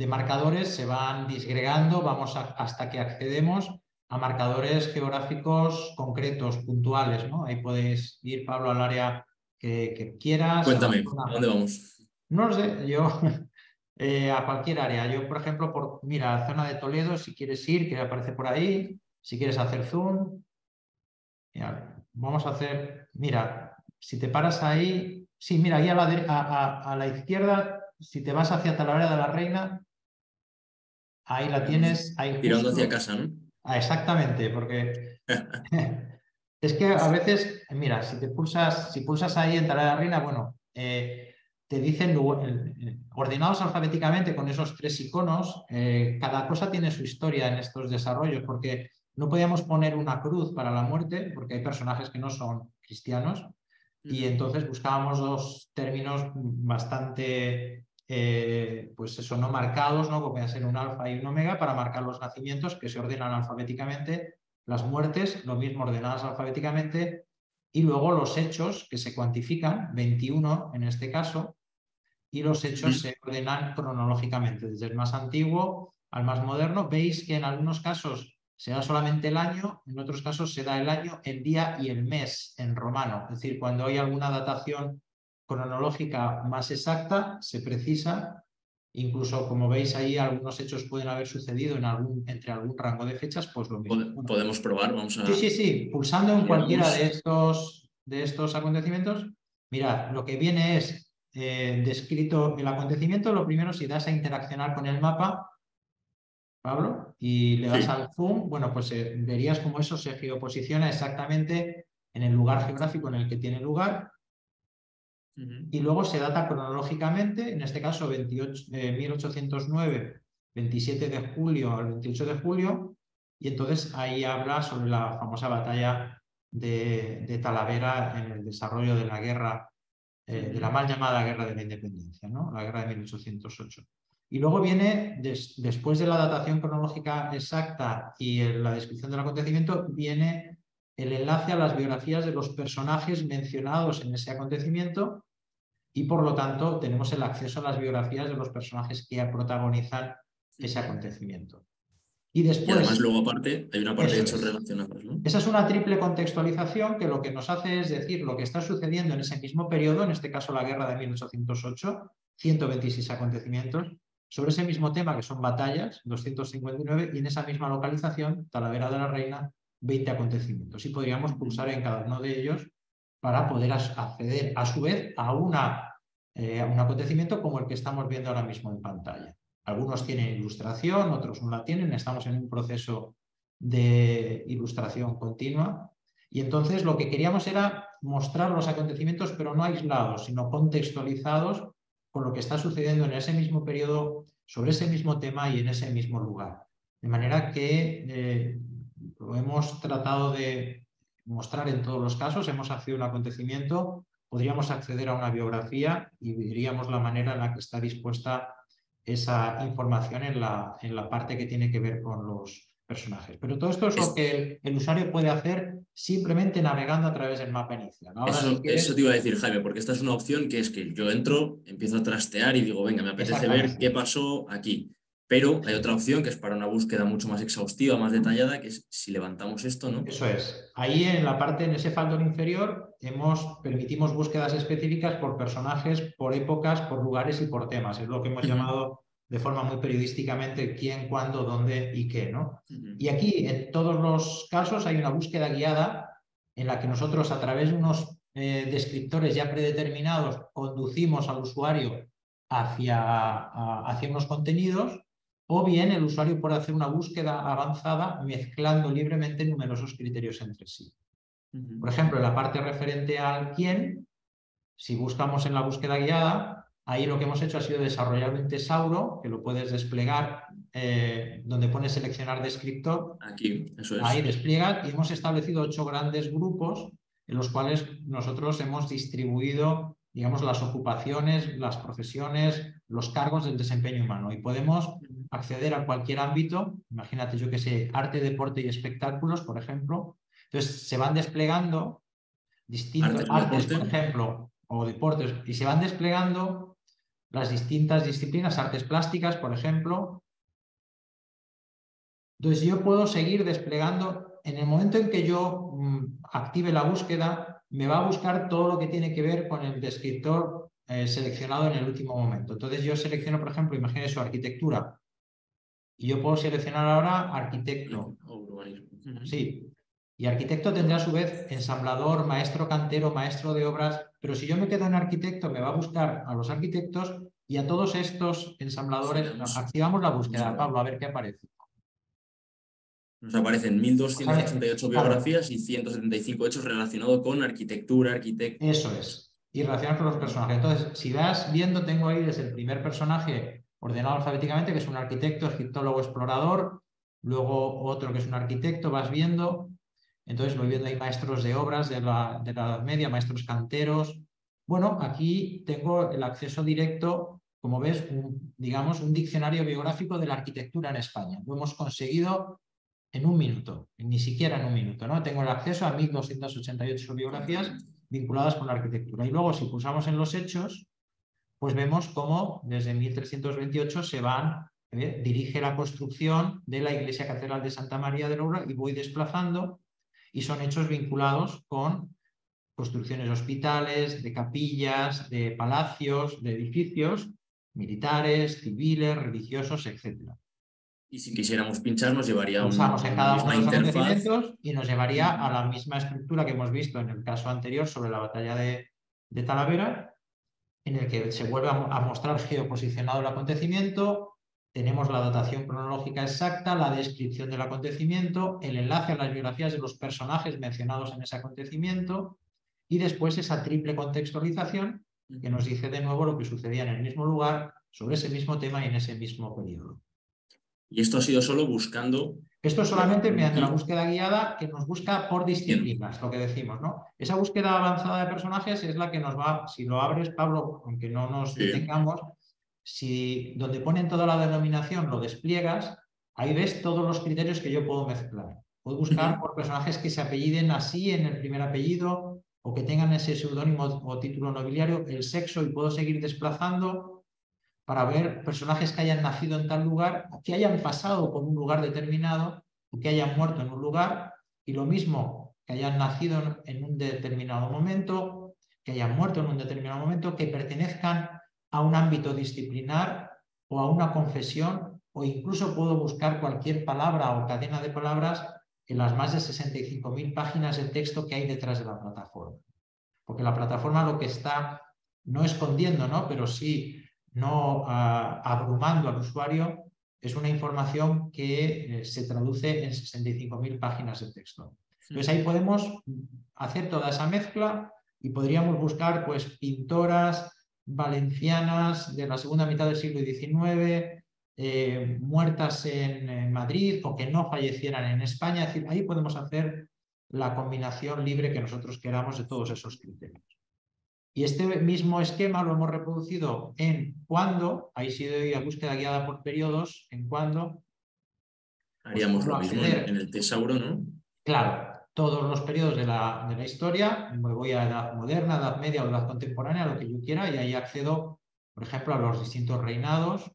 marcadores se van disgregando, vamos hasta que accedemos a marcadores geográficos concretos, puntuales, ¿no? Ahí podéis ir, Pablo, al área que quieras. Cuéntame, ¿a dónde vamos? No lo sé, yo a cualquier área. Yo, por ejemplo, mira, zona de Toledo, si quieres ir, que aparece por ahí, si quieres hacer zoom. Mira, vamos a hacer, mira, si te paras ahí, sí, mira, ahí a la izquierda, si te vas hacia Talavera de la Reina, ahí la tienes. Ahí tirando justo hacia casa, ¿no? Exactamente, porque es que a veces, mira, si pulsas ahí en Talavera de la Reina, bueno, te dicen ordenados alfabéticamente con esos 3 iconos, cada cosa tiene su historia en estos desarrollos, porque no podíamos poner una cruz para la muerte, porque hay personajes que no son cristianos, y entonces buscábamos 2 términos bastante, pues eso, no marcados, ¿no? Como puede ser un alfa y un omega, para marcar los nacimientos que se ordenan alfabéticamente, las muertes, lo mismo ordenadas alfabéticamente, y luego los hechos que se cuantifican, 21 en este caso, y los hechos se ordenan cronológicamente, desde el más antiguo al más moderno. Veis que en algunos casos se da solamente el año, en otros casos se da el año, el día y el mes en romano. Es decir, cuando hay alguna datación cronológica más exacta, se precisa. Incluso, como veis ahí, algunos hechos pueden haber sucedido entre algún rango de fechas, pues lo mismo. Podemos probar, vamos a... Sí. Pulsando en cualquiera de estos acontecimientos, mirad, lo que viene es descrito el acontecimiento. Lo primero, si das a interaccionar con el mapa, Pablo, y le das al zoom, bueno, pues verías cómo eso se geoposiciona exactamente en el lugar geográfico en el que tiene lugar. Y luego se data cronológicamente, en este caso 1809, 27 de julio al 28 de julio, y entonces ahí habla sobre la famosa batalla de Talavera en el desarrollo de la guerra, de la mal llamada Guerra de la Independencia, ¿no? La guerra de 1808. Y luego viene, después de la datación cronológica exacta y la descripción del acontecimiento, viene el enlace a las biografías de los personajes mencionados en ese acontecimiento, y por lo tanto tenemos el acceso a las biografías de los personajes que protagonizan ese acontecimiento. Y después... Y además luego aparte hay una parte de hechos relacionados, ¿no? Esa es una triple contextualización que lo que nos hace es decir lo que está sucediendo en ese mismo periodo, en este caso la guerra de 1808, 126 acontecimientos, sobre ese mismo tema que son batallas, 259, y en esa misma localización, Talavera de la Reina, 20 acontecimientos. Y podríamos pulsar en cada uno de ellos para poder acceder a su vez a un acontecimiento como el que estamos viendo ahora mismo en pantalla. Algunos tienen ilustración, otros no la tienen, estamos en un proceso de ilustración continua, y entonces lo que queríamos era mostrar los acontecimientos, pero no aislados, sino contextualizados con lo que está sucediendo en ese mismo periodo, sobre ese mismo tema y en ese mismo lugar. De manera que lo hemos tratado de mostrar en todos los casos. Hemos accedido a un acontecimiento, podríamos acceder a una biografía y veríamos la manera en la que está dispuesta esa información en la parte que tiene que ver con los personajes. Pero todo esto es lo que el usuario puede hacer simplemente navegando a través del mapa inicial. Ahora, eso te iba a decir, Jaime, porque esta es una opción que es que yo entro, empiezo a trastear y digo, venga, me apetece ver qué pasó aquí. Pero hay otra opción que es para una búsqueda mucho más exhaustiva, más detallada, que es si levantamos esto, ¿no? Eso es. Ahí en la parte, en ese faldón inferior, permitimos búsquedas específicas por personajes, por épocas, por lugares y por temas. Es lo que hemos llamado de forma muy periodísticamente quién, cuándo, dónde y qué, ¿no? Y aquí, en todos los casos, hay una búsqueda guiada en la que nosotros, a través de unos descriptores ya predeterminados, conducimos al usuario hacia unos contenidos, o bien el usuario puede hacer una búsqueda avanzada mezclando libremente numerosos criterios entre sí. Por ejemplo, en la parte referente al quién, si buscamos en la búsqueda guiada, ahí lo que hemos hecho ha sido desarrollar un tesauro que lo puedes desplegar donde pones seleccionar descriptor. Aquí, eso es. Ahí despliega y hemos establecido 8 grandes grupos en los cuales nosotros hemos distribuido, digamos, las ocupaciones, las profesiones, los cargos del desempeño humano y podemos acceder a cualquier ámbito. Imagínate, yo que sé, arte, deporte y espectáculos, por ejemplo. Entonces se van desplegando distintos artes, por ejemplo, o deportes, y se van desplegando las distintas disciplinas, artes plásticas, por ejemplo. Entonces yo puedo seguir desplegando. En el momento en que yo active la búsqueda, me va a buscar todo lo que tiene que ver con el descriptor seleccionado en el último momento. Entonces yo selecciono, por ejemplo, imagínese su arquitectura. Y yo puedo seleccionar ahora arquitecto. Sí. Y arquitecto tendrá a su vez ensamblador, maestro cantero, maestro de obras. Pero si yo me quedo en arquitecto, me va a buscar a los arquitectos y a todos estos ensambladores. Activamos la búsqueda, Pablo, a ver qué aparece. Nos aparecen 1.288 biografías y 175 hechos relacionados con arquitectura, arquitecto. Eso es. Y relacionados con los personajes. Entonces, si vas viendo, tengo ahí desde el primer personaje ordenado alfabéticamente, que es un arquitecto, egiptólogo, explorador. Luego otro que es un arquitecto, vas viendo. Entonces voy viendo ahí maestros de obras de la Edad Media, maestros canteros. Bueno, aquí tengo el acceso directo, como ves, digamos, un diccionario biográfico de la arquitectura en España. Lo hemos conseguido en un minuto, ni siquiera en un minuto, ¿no? Tengo el acceso a 1.288 biografías vinculadas con la arquitectura. Y luego, si pulsamos en los hechos, pues vemos cómo desde 1328 se dirige la construcción de la iglesia catedral de Santa María de Loura y voy desplazando, y son hechos vinculados con construcciones de hospitales, de capillas, de palacios, de edificios militares, civiles, religiosos, etc. Y si quisiéramos pinchar, nos llevaría a una misma interfaz y nos llevaría a la misma estructura que hemos visto en el caso anterior sobre la batalla de Talavera, en el que se vuelve a mostrar geoposicionado el acontecimiento. Tenemos la datación cronológica exacta, la descripción del acontecimiento, el enlace a las biografías de los personajes mencionados en ese acontecimiento y después esa triple contextualización que nos dice de nuevo lo que sucedía en el mismo lugar, sobre ese mismo tema y en ese mismo periodo. Y esto ha sido solo buscando... Esto es solamente mediante la búsqueda guiada que nos busca por disciplinas, lo que decimos, ¿no? Esa búsqueda avanzada de personajes es la que nos va, si lo abres, Pablo, aunque no nos detengamos, si donde ponen toda la denominación lo despliegas, ahí ves todos los criterios que yo puedo mezclar. Puedo buscar por personajes que se apelliden así en el primer apellido o que tengan ese seudónimo o título nobiliario, el sexo, y puedo seguir desplazando para ver personajes que hayan nacido en tal lugar, que hayan pasado por un lugar determinado o que hayan muerto en un lugar, y lo mismo que hayan nacido en un determinado momento, que hayan muerto en un determinado momento, que pertenezcan a un ámbito disciplinar o a una confesión, o incluso puedo buscar cualquier palabra o cadena de palabras en las más de 65.000 páginas de texto que hay detrás de la plataforma. Porque la plataforma lo que está no escondiendo, ¿no? Pero sí no abrumando al usuario, es una información que se traduce en 65.000 páginas de texto. Entonces ahí podemos hacer toda esa mezcla y podríamos buscar pues pintoras valencianas de la segunda mitad del siglo XIX, muertas en Madrid o que no fallecieran en España. Es decir, ahí podemos hacer la combinación libre que nosotros queramos de todos esos criterios. Y este mismo esquema lo hemos reproducido en cuándo, ahí sí doy a búsqueda guiada por periodos, en cuándo. Haríamos lo mismo en el tesauro, ¿no? Claro, todos los periodos de la historia, me voy a edad moderna, edad media o edad contemporánea, lo que yo quiera, y ahí accedo, por ejemplo, a los distintos reinados,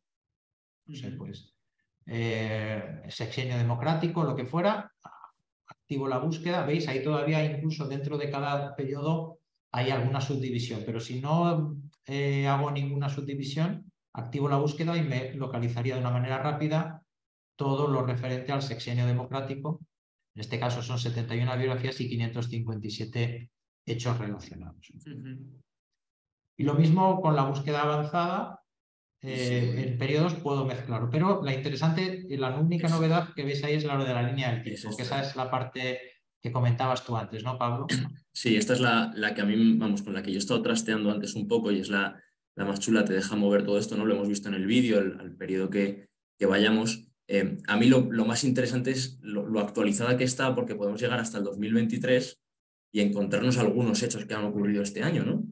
no sé, pues, sexenio democrático, lo que fuera, activo la búsqueda, veis, ahí todavía incluso dentro de cada periodo hay alguna subdivisión, pero si no hago ninguna subdivisión, activo la búsqueda y me localizaría de una manera rápida todo lo referente al sexenio democrático. En este caso son 71 biografías y 557 hechos relacionados. Y lo mismo con la búsqueda avanzada, en periodos puedo mezclarlo, pero la interesante y la única novedad que veis ahí es la de la línea del tiempo, que esa es la parte que comentabas tú antes, ¿no, Pablo? Sí, esta es la que a mí, vamos, con la que yo he estado trasteando antes un poco y es la más chula, te deja mover todo esto, ¿no? Lo hemos visto en el vídeo, al periodo que vayamos. A mí lo más interesante es lo actualizada que está, porque podemos llegar hasta el 2023 y encontrarnos algunos hechos que han ocurrido este año, ¿no?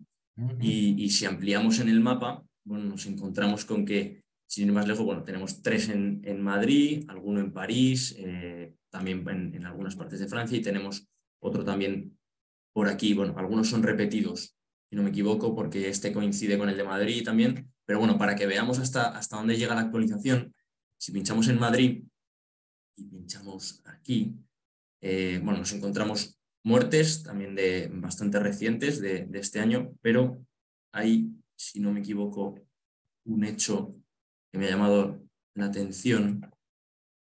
Y si ampliamos en el mapa, bueno, nos encontramos con que, sin ir más lejos, bueno, tenemos 3 en Madrid, alguno en París, también en algunas partes de Francia, y tenemos otro también por aquí. Bueno, algunos son repetidos, si no me equivoco, porque este coincide con el de Madrid también. Pero bueno, para que veamos hasta dónde llega la actualización, si pinchamos en Madrid y pinchamos aquí, bueno, nos encontramos muertes también bastante recientes de este año, pero hay, si no me equivoco, un hecho que me ha llamado la atención,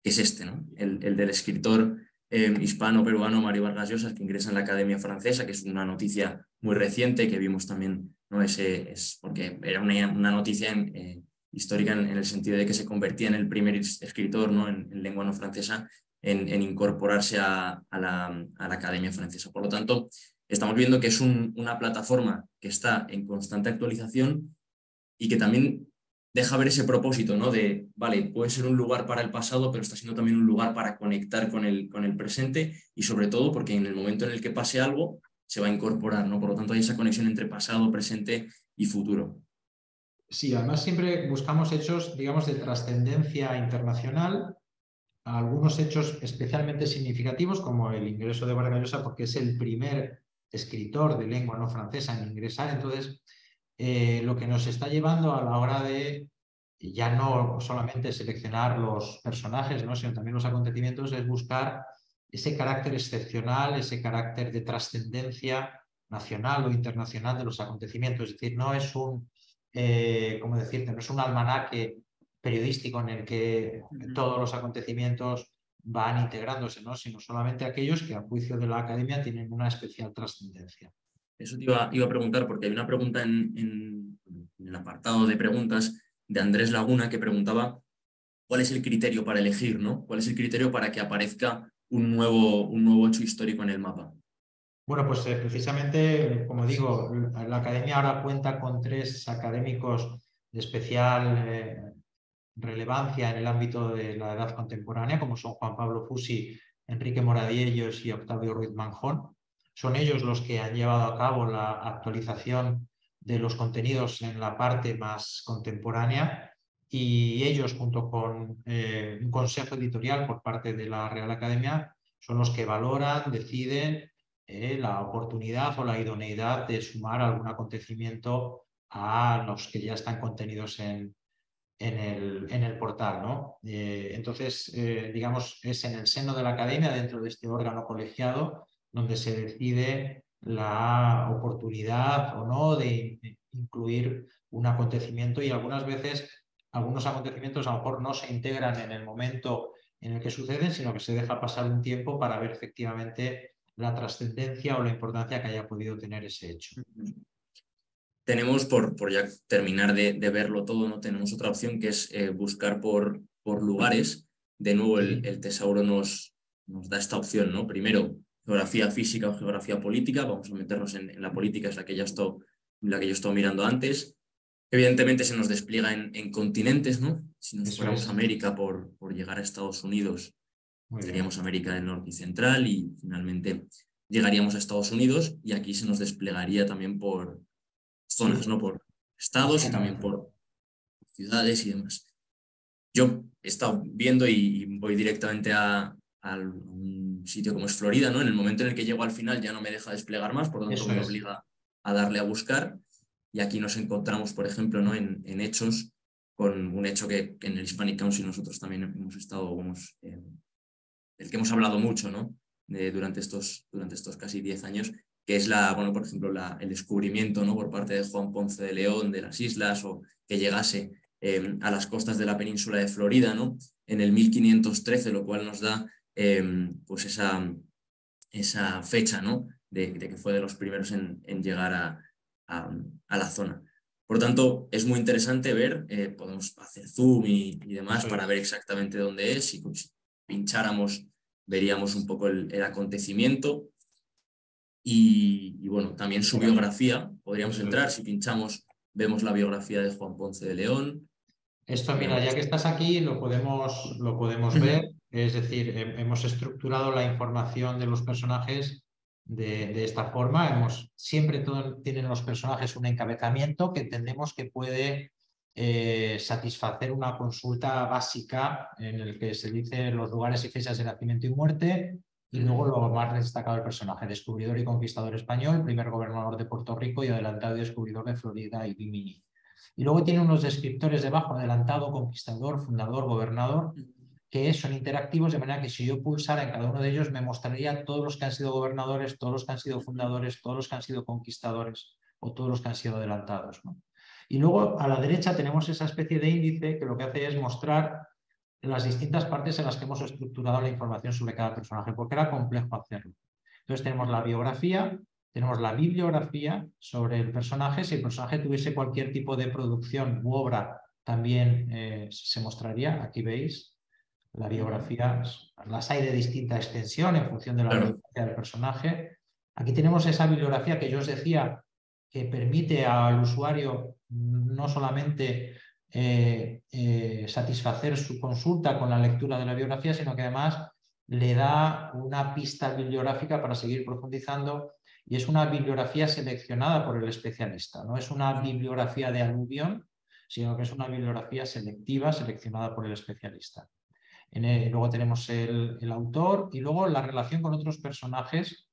que es este, ¿no? El del escritor hispano-peruano Mario Vargas Llosa, que ingresa en la Academia Francesa, que es una noticia muy reciente que vimos también, ¿no? Es porque era una noticia histórica en el sentido de que se convertía en el primer escritor, ¿no? en lengua no francesa en incorporarse a la Academia Francesa. Por lo tanto, estamos viendo que es una plataforma que está en constante actualización y que también deja ver ese propósito, ¿no? De, vale, puede ser un lugar para el pasado, pero está siendo también un lugar para conectar con el presente y sobre todo porque en el momento en el que pase algo se va a incorporar, ¿no? Por lo tanto hay esa conexión entre pasado, presente y futuro. Sí, además siempre buscamos hechos, digamos, de trascendencia internacional, algunos hechos especialmente significativos, como el ingreso de Vargas Llosa, porque es el primer escritor de lengua no francesa en ingresar. Entonces, lo que nos está llevando a la hora de ya no solamente seleccionar los personajes, ¿no? sino también los acontecimientos, es buscar ese carácter excepcional, ese carácter de trascendencia nacional o internacional de los acontecimientos. Es decir, no es ¿cómo decirte? No es un almanaque periodístico en el que todos los acontecimientos van integrándose, ¿no? sino solamente aquellos que a juicio de la academia tienen una especial trascendencia. Eso te iba a preguntar, porque hay una pregunta en el apartado de preguntas de Andrés Laguna que preguntaba cuál es el criterio para elegir, ¿no? ¿Cuál es el criterio para que aparezca un nuevo hecho histórico en el mapa? Bueno, pues precisamente, como digo, la academia ahora cuenta con 3 académicos de especial relevancia en el ámbito de la edad contemporánea, como son Juan Pablo Fusi, Enrique Moradiellos y Octavio Ruiz Manjón. Son ellos los que han llevado a cabo la actualización de los contenidos en la parte más contemporánea y ellos, junto con un consejo editorial por parte de la Real Academia, son los que valoran, deciden la oportunidad o la idoneidad de sumar algún acontecimiento a los que ya están contenidos en el portal, ¿no? Entonces, digamos, es en el seno de la academia, dentro de este órgano colegiado, donde se decide la oportunidad o no de incluir un acontecimiento y algunas veces algunos acontecimientos a lo mejor no se integran en el momento en el que suceden, sino que se deja pasar un tiempo para ver efectivamente la trascendencia o la importancia que haya podido tener ese hecho. Tenemos, por ya terminar de verlo todo, ¿no? Tenemos otra opción que es buscar por lugares. De nuevo, el tesauro nos da esta opción, ¿no? Primero, geografía física o geografía política. Vamos a meternos en la política, es la que yo he estado mirando antes. Evidentemente se nos despliega en continentes, ¿no? Si nos fuéramos a América por llegar a Estados Unidos, tendríamos América del Norte y Central y finalmente llegaríamos a Estados Unidos y aquí se nos desplegaría también por zonas, ¿no? Por estados y también por ciudades y demás. Yo he estado viendo y voy directamente a un sitio como es Florida, ¿no? En el momento en el que llego al final ya no me deja desplegar más, por lo tanto me obliga a darle a buscar. Y aquí nos encontramos, por ejemplo, ¿no? en hechos, con un hecho que en el Hispanic Council nosotros también hemos estado, del que hemos hablado mucho, ¿no? Durante estos casi 10 años, que es bueno, por ejemplo, el descubrimiento, ¿no? por parte de Juan Ponce de León de las islas o que llegase a las costas de la península de Florida, ¿no? En el 1513, lo cual nos da pues esa fecha, ¿no? de que fue de los primeros en llegar a la zona. Por lo tanto, es muy interesante ver, podemos hacer zoom y demás para ver exactamente dónde es. Si pincháramos veríamos un poco el acontecimiento y bueno, también su biografía. Podríamos entrar, si pinchamos, vemos la biografía de Juan Ponce de León. Esto, mira, ya que estás aquí, lo podemos ver. Es decir, hemos estructurado la información de los personajes de esta forma. Siempre tienen los personajes un encabezamiento que entendemos que puede satisfacer una consulta básica en el que se dice los lugares y fechas de nacimiento y muerte, y luego lo más destacado del personaje: descubridor y conquistador español, primer gobernador de Puerto Rico y adelantado y descubridor de Florida y Bimini. Y luego tiene unos descriptores debajo: adelantado, conquistador, fundador, gobernador, que son interactivos, de manera que si yo pulsara en cada uno de ellos me mostraría todos los que han sido gobernadores, todos los que han sido fundadores, todos los que han sido conquistadores o todos los que han sido adelantados, ¿no? Y luego a la derecha tenemos esa especie de índice que lo que hace es mostrar las distintas partes en las que hemos estructurado la información sobre cada personaje, porque era complejo hacerlo. Entonces tenemos la biografía, tenemos la bibliografía sobre el personaje. Si el personaje tuviese cualquier tipo de producción u obra, también se mostraría. Aquí veis la biografía. Las hay de distinta extensión en función de la biografía del personaje. Aquí tenemos esa bibliografía que yo os decía, que permite al usuario no solamente satisfacer su consulta con la lectura de la biografía, sino que además le da una pista bibliográfica para seguir profundizando. Y es una bibliografía seleccionada por el especialista. No es una bibliografía de aluvión, sino que es una bibliografía selectiva, seleccionada por el especialista. Luego tenemos el autor y luego la relación con otros personajes,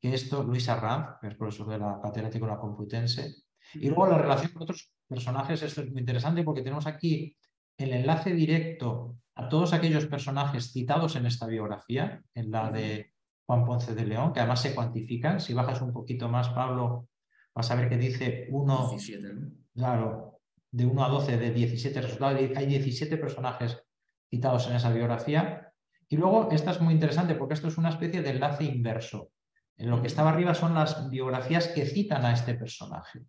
que esto, Luis Arranz, que es profesor de la catedrático de la Complutense. Y luego la relación con otros personajes. Esto es muy interesante porque tenemos aquí el enlace directo a todos aquellos personajes citados en esta biografía, en la de Juan Ponce de León, que además se cuantifican. Si bajas un poquito más, Pablo, vas a ver que dice 17, ¿no? Claro, de 1 a 12, de 17 resultados. Hay 17 personajes citados en esa biografía. Y luego, esta es muy interesante porque esto es una especie de enlace inverso. En lo que estaba arriba son las biografías que citan a este personaje.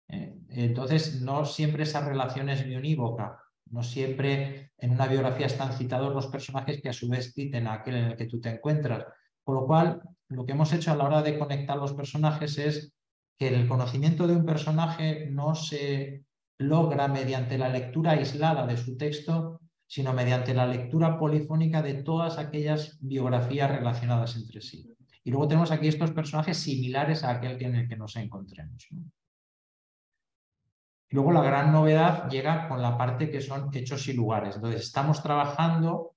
Entonces, no siempre esa relación es biunívoca. No siempre en una biografía están citados los personajes que a su vez citen a aquel en el que tú te encuentras. Por lo cual, lo que hemos hecho a la hora de conectar los personajes es que el conocimiento de un personaje no se logra mediante la lectura aislada de su texto, sino mediante la lectura polifónica de todas aquellas biografías relacionadas entre sí. Y luego tenemos aquí estos personajes similares a aquel en el que nos encontremos, ¿no? Luego la gran novedad llega con la parte que son hechos y lugares. Entonces estamos trabajando,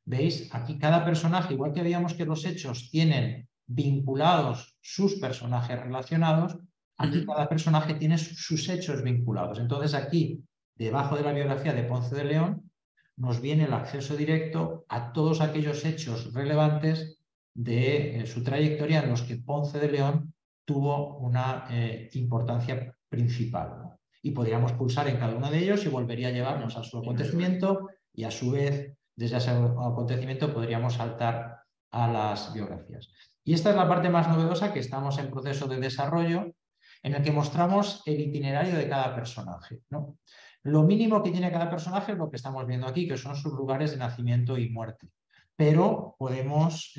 veis, aquí cada personaje, igual que veíamos que los hechos tienen vinculados sus personajes relacionados, aquí cada personaje tiene sus hechos vinculados. Entonces aquí, debajo de la biografía de Ponce de León, nos viene el acceso directo a todos aquellos hechos relevantes de su trayectoria en los que Ponce de León tuvo una importancia principal, ¿no? Y podríamos pulsar en cada uno de ellos y volvería a llevarnos a su acontecimiento, y a su vez, desde ese acontecimiento podríamos saltar a las biografías. Y esta es la parte más novedosa que estamos en proceso de desarrollo, en el que mostramos el itinerario de cada personaje, ¿no? Lo mínimo que tiene cada personaje es lo que estamos viendo aquí, que son sus lugares de nacimiento y muerte. Pero podemos,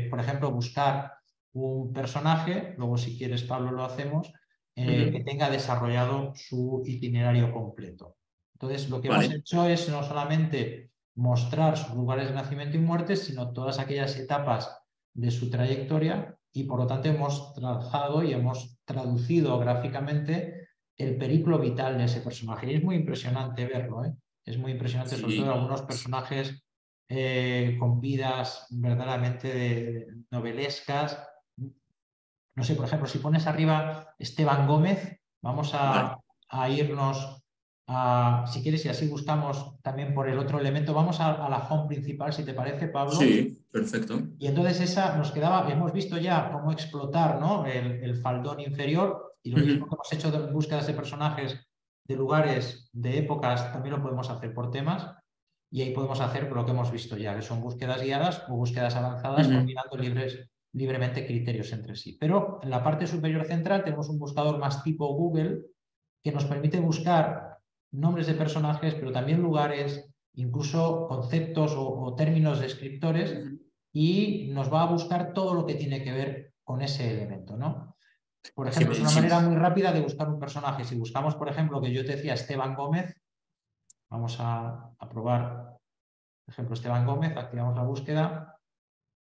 por ejemplo, buscar un personaje, luego si quieres, Pablo, lo hacemos, que tenga desarrollado su itinerario completo. Entonces, lo que hemos hecho es no solamente mostrar sus lugares de nacimiento y muerte, sino todas aquellas etapas de su trayectoria, y por lo tanto hemos trazado y hemos traducido gráficamente el periplo vital de ese personaje. Y es muy impresionante verlo, ¿eh? Es muy impresionante, sí. Sobre todo algunos personajes con vidas verdaderamente novelescas. No sé, por ejemplo, si pones arriba Esteban Gómez, vamos a irnos a, si quieres, y así buscamos también por el otro elemento, vamos a la home principal, si te parece, Pablo. Sí, perfecto. Y entonces esa nos quedaba, hemos visto ya cómo explotar, ¿no?, el faldón inferior, y lo mismo que hemos hecho de búsquedas de personajes, de lugares, de épocas, también lo podemos hacer por temas, y ahí podemos hacer lo que hemos visto ya, que son búsquedas guiadas o búsquedas avanzadas, combinando libremente criterios entre sí. Pero en la parte superior central tenemos un buscador más tipo Google, que nos permite buscar nombres de personajes, pero también lugares, incluso conceptos o términos descriptores, y nos va a buscar todo lo que tiene que ver con ese elemento, ¿no? Por Es que ejemplo, es una sí, manera muy rápida de buscar un personaje. Si buscamos, por ejemplo, que yo te decía Esteban Gómez, vamos a probar, por ejemplo, Esteban Gómez, activamos la búsqueda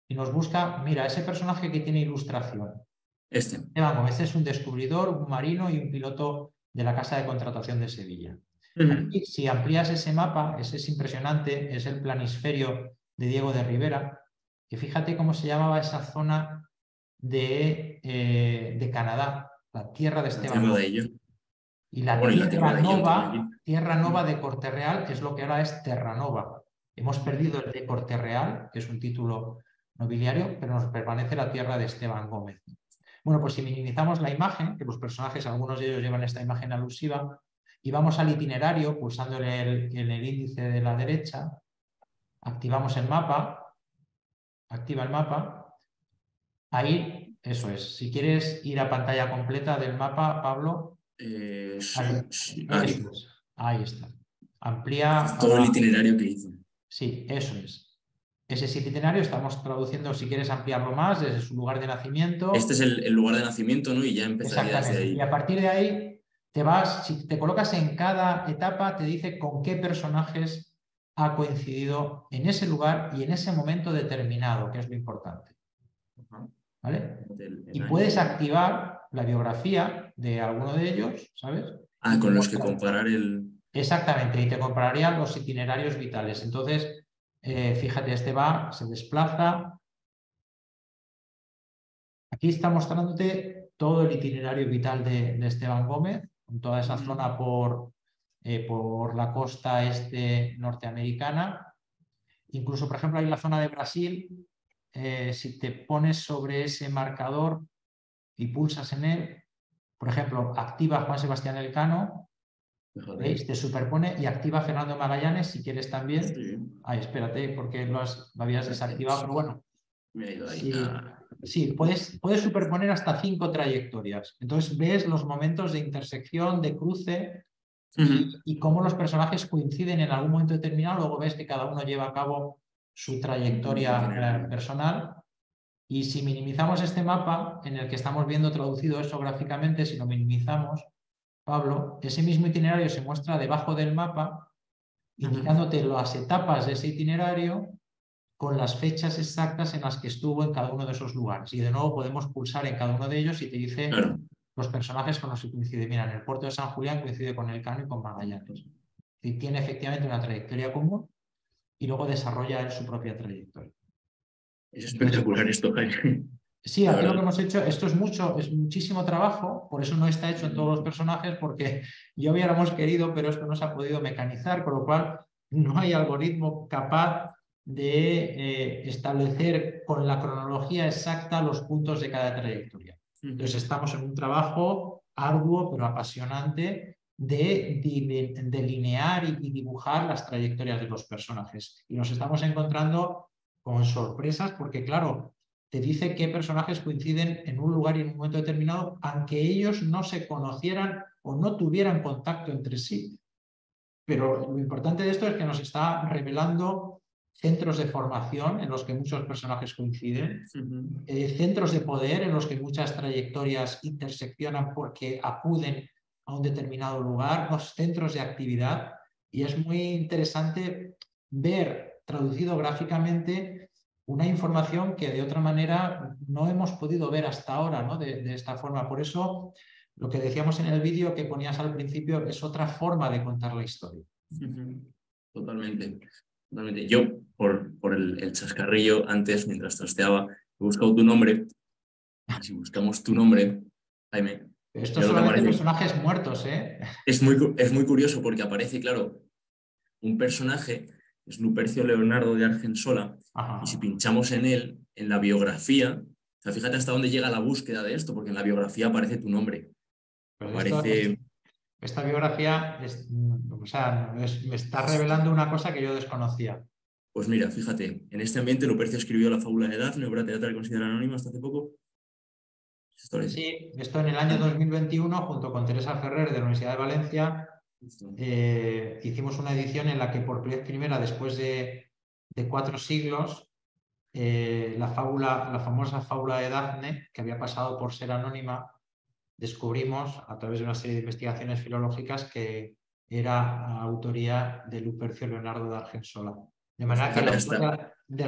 y nos busca, mira, ese personaje que tiene ilustración. Esteban Gómez es un descubridor, un marino y un piloto de la Casa de Contratación de Sevilla. Aquí, si amplías ese mapa, ese es impresionante, es el planisferio de Diego de Rivera, que fíjate cómo se llamaba esa zona de Canadá, la tierra de Esteban Gómez. Y la bueno, y la Tierra Nova de Corte-Real es lo que ahora es Terranova. Hemos perdido el de Corte-Real, que es un título nobiliario, pero nos permanece la tierra de Esteban Gómez. Bueno, pues si minimizamos la imagen, que los personajes, algunos de ellos llevan esta imagen alusiva, y vamos al itinerario pulsando en el índice de la derecha, activamos el mapa, activa el mapa, ahí, eso es. Si quieres ir a pantalla completa del mapa, Pablo, sí. Ahí está. Amplía todo el itinerario que hizo. Sí, eso es. Ese es el itinerario, estamos traduciendo, si quieres ampliarlo más, desde su lugar de nacimiento. Este es el lugar de nacimiento, ¿no? Y ya empezaría desde ahí. Y a partir de ahí te vas, si te colocas en cada etapa, te dice con qué personajes ha coincidido en ese lugar y en ese momento determinado, que es lo importante. ¿Vale? Y puedes activar la biografía de alguno de ellos, ¿sabes? Con los que comparar el... Exactamente, y te compararía los itinerarios vitales. Entonces, fíjate, este se desplaza. Aquí está mostrándote todo el itinerario vital de Esteban Gómez, con toda esa zona por la costa este norteamericana. Incluso, por ejemplo, hay la zona de Brasil. Si te pones sobre ese marcador y pulsas en él, por ejemplo, activa Juan Sebastián Elcano, ¿veis? Te superpone y activa Fernando Magallanes si quieres también. Sí. Espérate, porque lo habías desactivado, pero bueno. Me ha ido ahí. Sí, puedes superponer hasta 5 trayectorias. Entonces ves los momentos de intersección, de cruce y cómo los personajes coinciden en algún momento determinado. Luego ves que cada uno lleva a cabo su trayectoria personal. Y si minimizamos este mapa en el que estamos viendo traducido eso gráficamente, si lo minimizamos, Pablo, ese mismo itinerario se muestra debajo del mapa, indicándote las etapas de ese itinerario con las fechas exactas en las que estuvo en cada uno de esos lugares. Y de nuevo podemos pulsar en cada uno de ellos y te dice los personajes con los que coincide. Mira, en el puerto de San Julián coincide con Elcano y con Magallanes. Y tiene efectivamente una trayectoria común y luego desarrolla él su propia trayectoria. Es espectacular esto, Jaime. Sí, aquí lo que hemos hecho, esto es muchísimo trabajo, por eso no está hecho en todos los personajes, porque ya hubiéramos querido, pero esto no se ha podido mecanizar, con lo cual no hay algoritmo capaz de establecer con la cronología exacta los puntos de cada trayectoria. Entonces estamos en un trabajo arduo pero apasionante de delinear y dibujar las trayectorias de los personajes. Y nos estamos encontrando con sorpresas porque, claro, te dice qué personajes coinciden en un lugar y en un momento determinado, aunque ellos no se conocieran o no tuvieran contacto entre sí. Pero lo importante de esto es que nos está revelando centros de formación en los que muchos personajes coinciden, centros de poder en los que muchas trayectorias interseccionan porque acuden a un determinado lugar, los centros de actividad, y es muy interesante ver traducido gráficamente una información que de otra manera no hemos podido ver hasta ahora, ¿no? de esta forma. Por eso, lo que decíamos en el vídeo que ponías al principio es otra forma de contar la historia. Totalmente. Yo, por el chascarrillo, antes, mientras trasteaba, he buscado tu nombre. Si buscamos tu nombre, Jaime... Estos son personajes muertos, ¿eh? Es muy curioso porque aparece, claro, un personaje, es Lupercio Leonardo de Argensola, y si pinchamos en él, en la biografía, o sea, fíjate hasta dónde llega la búsqueda de esto, porque en la biografía aparece tu nombre. Esta biografía me está revelando una cosa que yo desconocía. Pues mira, fíjate, en este ambiente Lupercio escribió la fábula de Dafne, obra teatral considerada anónima hasta hace poco. Sí, esto en el año 2021, junto con Teresa Ferrer de la Universidad de Valencia, hicimos una edición en la que por primera, después de 4 siglos, la famosa fábula de Dafne, que había pasado por ser anónima, descubrimos a través de una serie de investigaciones filológicas que era autoría de Lupercio Leonardo de Argensola. De manera que el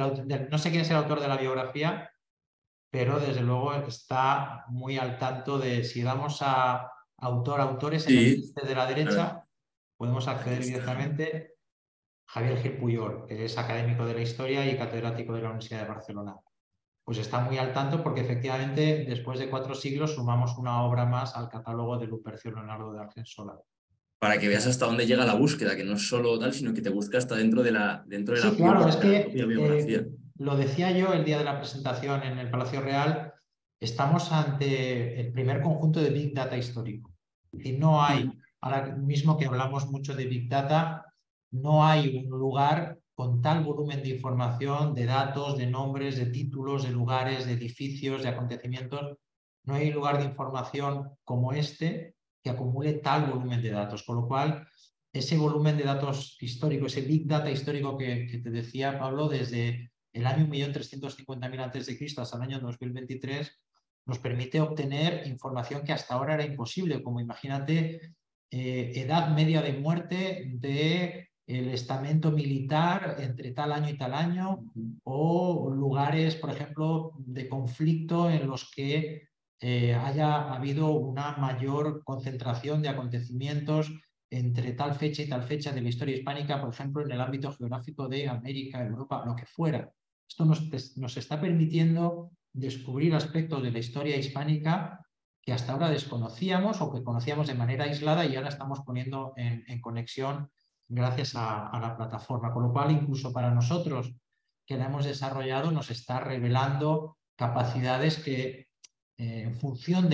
autor no sé quién es el autor de la biografía, pero desde luego está muy al tanto de si damos a autores en el Sí, índice de la derecha, claro, podemos aquí acceder está. directamente. Javier Gil Puyol, que es académico de la historia y catedrático de la Universidad de Barcelona. Pues está muy al tanto porque efectivamente después de 4 siglos sumamos una obra más al catálogo de Lupercio Leonardo de Argensola. Para que veas hasta dónde llega la búsqueda, que no es solo tal, sino que te busca hasta dentro de Sí, claro, es de la que propia biografía. lo decía yo el día de la presentación en el Palacio Real, estamos ante el primer conjunto de Big Data histórico. Y no hay, ahora mismo que hablamos mucho de Big Data, no hay un lugar con tal volumen de información, de datos, de nombres, de títulos, de lugares, de edificios, de acontecimientos. No hay lugar de información como este que acumule tal volumen de datos. Con lo cual, ese volumen de datos históricos, ese Big Data histórico que te decía, Pablo, desde el año 1.350.000 a.C. hasta el año 2023, nos permite obtener información que hasta ahora era imposible, como imagínate edad media de muerte del estamento militar entre tal año y tal año, o lugares, por ejemplo, de conflicto en los que haya habido una mayor concentración de acontecimientos entre tal fecha y tal fecha de la historia hispánica, por ejemplo, en el ámbito geográfico de América, Europa, lo que fuera. Esto nos está permitiendo descubrir aspectos de la historia hispánica que hasta ahora desconocíamos o que conocíamos de manera aislada y ahora estamos poniendo en conexión gracias a la plataforma. Con lo cual, incluso para nosotros que la hemos desarrollado, nos está revelando capacidades que, en función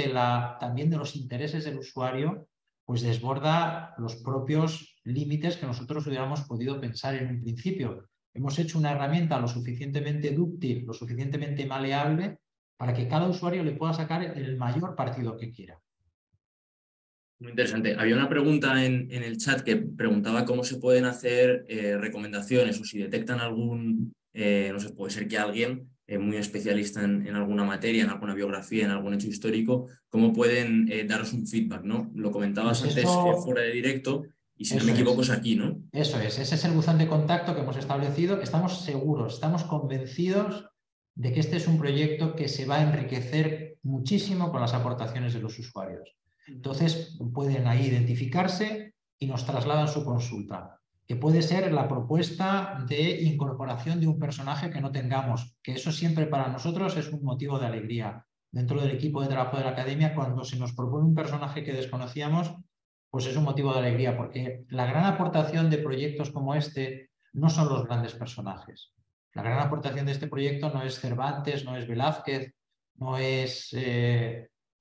también de los intereses del usuario, pues desborda los propios límites que nosotros hubiéramos podido pensar en un principio. Hemos hecho una herramienta lo suficientemente dúctil, lo suficientemente maleable, para que cada usuario le pueda sacar el mayor partido que quiera. Muy interesante. Había una pregunta en el chat que preguntaba cómo se pueden hacer recomendaciones o si detectan no sé, puede ser que alguien muy especialista en alguna materia, en alguna biografía, en algún hecho histórico, cómo pueden daros un feedback, ¿no? Lo comentabas Pues antes fuera de directo y si no me eso equivoco es. es aquí, ¿no? Eso es, ese es el buzón de contacto que hemos establecido. Estamos seguros, estamos convencidos de que este es un proyecto que se va a enriquecer muchísimo con las aportaciones de los usuarios. Entonces pueden ahí identificarse y nos trasladan su consulta, que puede ser la propuesta de incorporación de un personaje que no tengamos, que eso siempre para nosotros es un motivo de alegría. Dentro del equipo de trabajo de la academia, cuando se nos propone un personaje que desconocíamos, pues es un motivo de alegría, porque la gran aportación de proyectos como este no son los grandes personajes. La gran aportación de este proyecto no es Cervantes, no es Velázquez, no es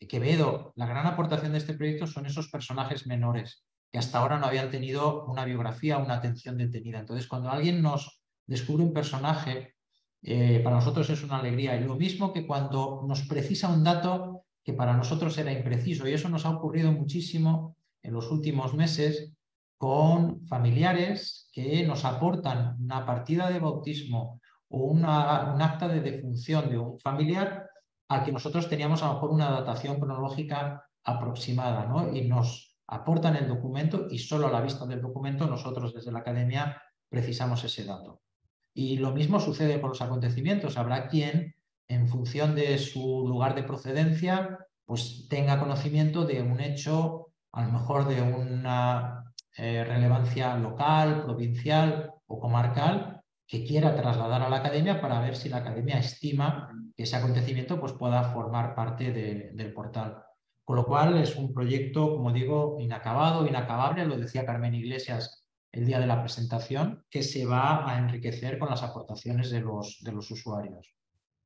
Quevedo. La gran aportación de este proyecto son esos personajes menores que hasta ahora no habían tenido una biografía, una atención detenida. Entonces, cuando alguien nos descubre un personaje, para nosotros es una alegría. Y lo mismo que cuando nos precisa un dato que para nosotros era impreciso. Y eso nos ha ocurrido muchísimo en los últimos meses con familiares que nos aportan una partida de bautismo o un acta de defunción de un familiar al que nosotros teníamos a lo mejor una datación cronológica aproximada, ¿no? Y nos aportan el documento y solo a la vista del documento nosotros desde la academia precisamos ese dato. Y lo mismo sucede con los acontecimientos. Habrá quien, en función de su lugar de procedencia, pues tenga conocimiento de un hecho, a lo mejor de una relevancia local, provincial o comarcal, que quiera trasladar a la academia para ver si la academia estima que ese acontecimiento pues, pueda formar parte del portal. Con lo cual es un proyecto, como digo, inacabado, inacabable, lo decía Carmen Iglesias el día de la presentación, que se va a enriquecer con las aportaciones de los usuarios.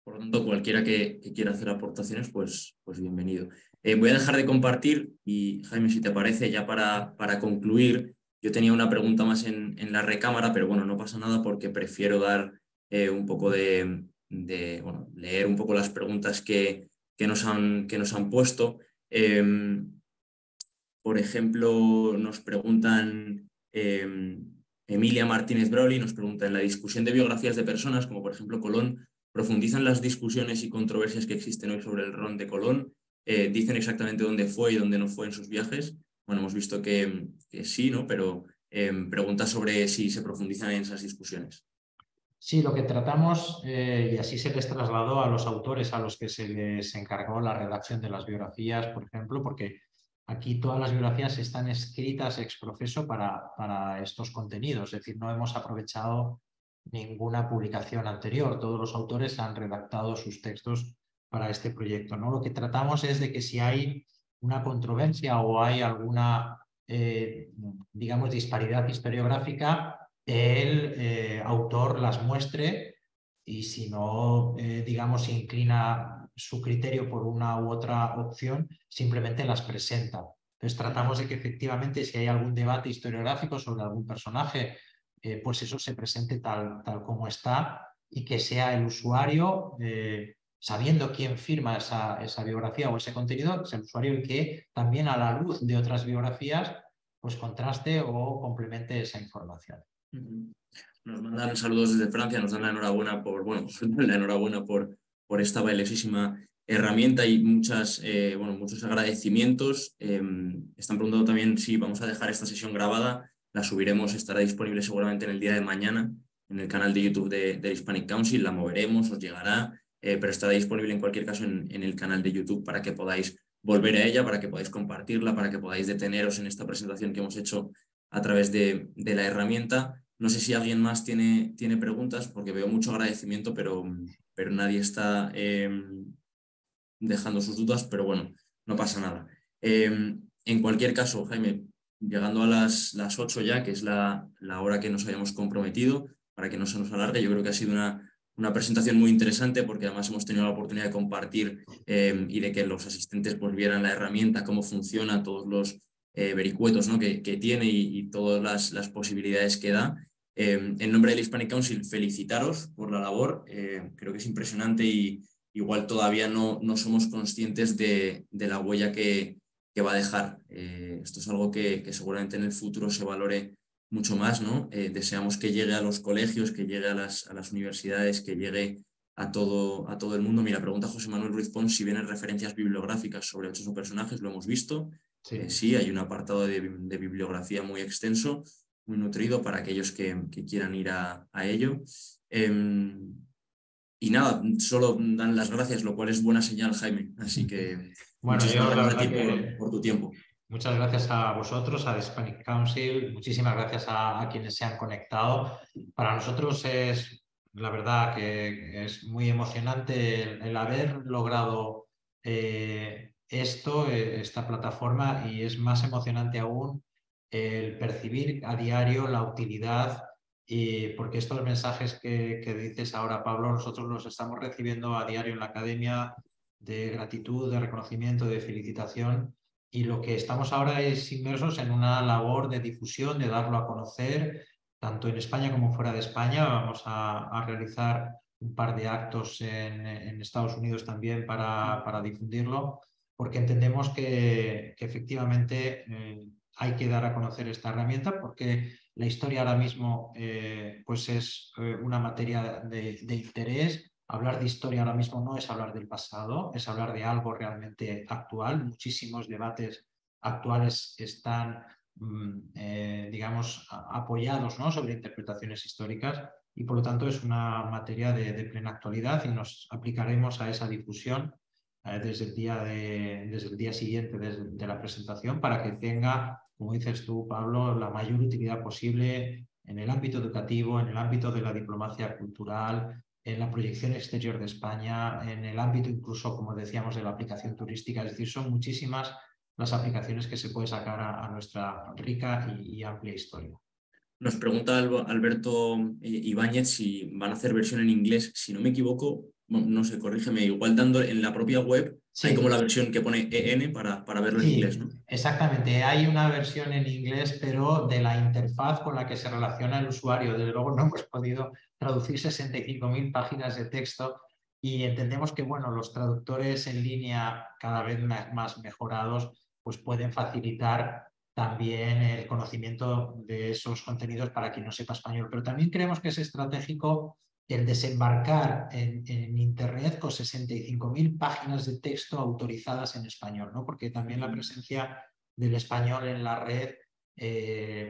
Por lo tanto, cualquiera que quiera hacer aportaciones, pues bienvenido. Voy a dejar de compartir y, Jaime, si te parece, ya para concluir, yo tenía una pregunta más en la recámara, pero bueno, no pasa nada porque prefiero dar un poco bueno, leer un poco las preguntas que nos han puesto. Por ejemplo, nos preguntan... Emilia Martínez Broly nos pregunta, en la discusión de biografías de personas, como por ejemplo Colón, profundizan las discusiones y controversias que existen hoy sobre el ron de Colón, dicen exactamente dónde fue y dónde no fue en sus viajes. Bueno, hemos visto que sí, ¿no? Pero pregunta sobre si se profundizan en esas discusiones. Sí, lo que tratamos, y así se les trasladó a los autores a los que se les encargó la redacción de las biografías, por ejemplo, porque aquí todas las biografías están escritas ex professo para estos contenidos, es decir, no hemos aprovechado ninguna publicación anterior, todos los autores han redactado sus textos para este proyecto, ¿no? Lo que tratamos es de que si hay una controversia o hay alguna, digamos, disparidad historiográfica, el autor las muestre y si no, digamos, inclina su criterio por una u otra opción, simplemente las presenta. Entonces tratamos de que efectivamente si hay algún debate historiográfico sobre algún personaje, pues eso se presente tal como está y que sea el usuario, sabiendo quién firma esa biografía o ese contenido, es el usuario el que también a la luz de otras biografías pues contraste o complemente esa información. Nos mandan saludos desde Francia, nos dan la enhorabuena por esta valiosísima herramienta y muchos agradecimientos. Están preguntando también si vamos a dejar esta sesión grabada. La subiremos, estará disponible seguramente en el día de mañana en el canal de YouTube de Hispanic Council. La moveremos, os llegará, pero estará disponible en cualquier caso en el canal de YouTube para que podáis volver a ella, para que podáis compartirla, para que podáis deteneros en esta presentación que hemos hecho a través de la herramienta. No sé si alguien más tiene preguntas, porque veo mucho agradecimiento, pero nadie está dejando sus dudas, pero bueno, no pasa nada. En cualquier caso, Jaime, llegando a las 8 ya, que es la hora que nos habíamos comprometido, para que no se nos alargue, yo creo que ha sido una presentación muy interesante porque además hemos tenido la oportunidad de compartir y de que los asistentes pues, vieran la herramienta, cómo funciona, todos los vericuetos, ¿no? que tiene y todas las posibilidades que da. En nombre del Hispanic Council, felicitaros por la labor. Creo que es impresionante y igual todavía no somos conscientes de la huella que va a dejar. Esto es algo que seguramente en el futuro se valore mucho más, ¿no? Deseamos que llegue a los colegios, que llegue a las universidades, que llegue a todo el mundo. Mira, pregunta José Manuel Ruiz Pons si vienen referencias bibliográficas sobre hechos o personajes, lo hemos visto. Sí, hay un apartado de bibliografía muy extenso, muy nutrido para aquellos que quieran ir a ello. Y nada, solo dan las gracias, lo cual es buena señal, Jaime. Así que bueno, muchísimas yo la gracias a verdad ti por tu tiempo. Muchas gracias a vosotros, a The Hispanic Council, muchísimas gracias a quienes se han conectado. Para nosotros es, la verdad, que es muy emocionante el haber logrado esta plataforma, y es más emocionante aún el percibir a diario la utilidad, porque estos mensajes que dices ahora, Pablo, nosotros los estamos recibiendo a diario en la academia, de gratitud, de reconocimiento, de felicitación. Y lo que estamos ahora es inmersos en una labor de difusión, de darlo a conocer, tanto en España como fuera de España. Vamos a realizar un par de actos en Estados Unidos también para difundirlo, porque entendemos que efectivamente hay que dar a conocer esta herramienta, porque la historia ahora mismo pues es una materia de interés. Hablar de historia ahora mismo no es hablar del pasado, es hablar de algo realmente actual. Muchísimos debates actuales están, digamos, apoyados, ¿no?, sobre interpretaciones históricas, y por lo tanto es una materia de plena actualidad, y nos aplicaremos a esa difusión desde el día siguiente de la presentación, para que tenga, como dices tú, Pablo, la mayor utilidad posible en el ámbito educativo, en el ámbito de la diplomacia cultural, en la proyección exterior de España, en el ámbito incluso, como decíamos, de la aplicación turística. Es decir, son muchísimas las aplicaciones que se puede sacar a nuestra rica y amplia historia. Nos pregunta Alberto Ibáñez si van a hacer versión en inglés. Si no me equivoco, no sé, corrígeme, igual dando en la propia web Sí. Hay como la versión que pone EN para verlo en inglés, ¿no? Exactamente. Hay una versión en inglés, pero de la interfaz con la que se relaciona el usuario. Desde luego no hemos podido traducir 65.000 páginas de texto, y entendemos que bueno, los traductores en línea cada vez más mejorados pues pueden facilitar también el conocimiento de esos contenidos para quien no sepa español. Pero también creemos que es estratégico el desembarcar en Internet con 65.000 páginas de texto autorizadas en español, ¿no? Porque también la presencia del español en la red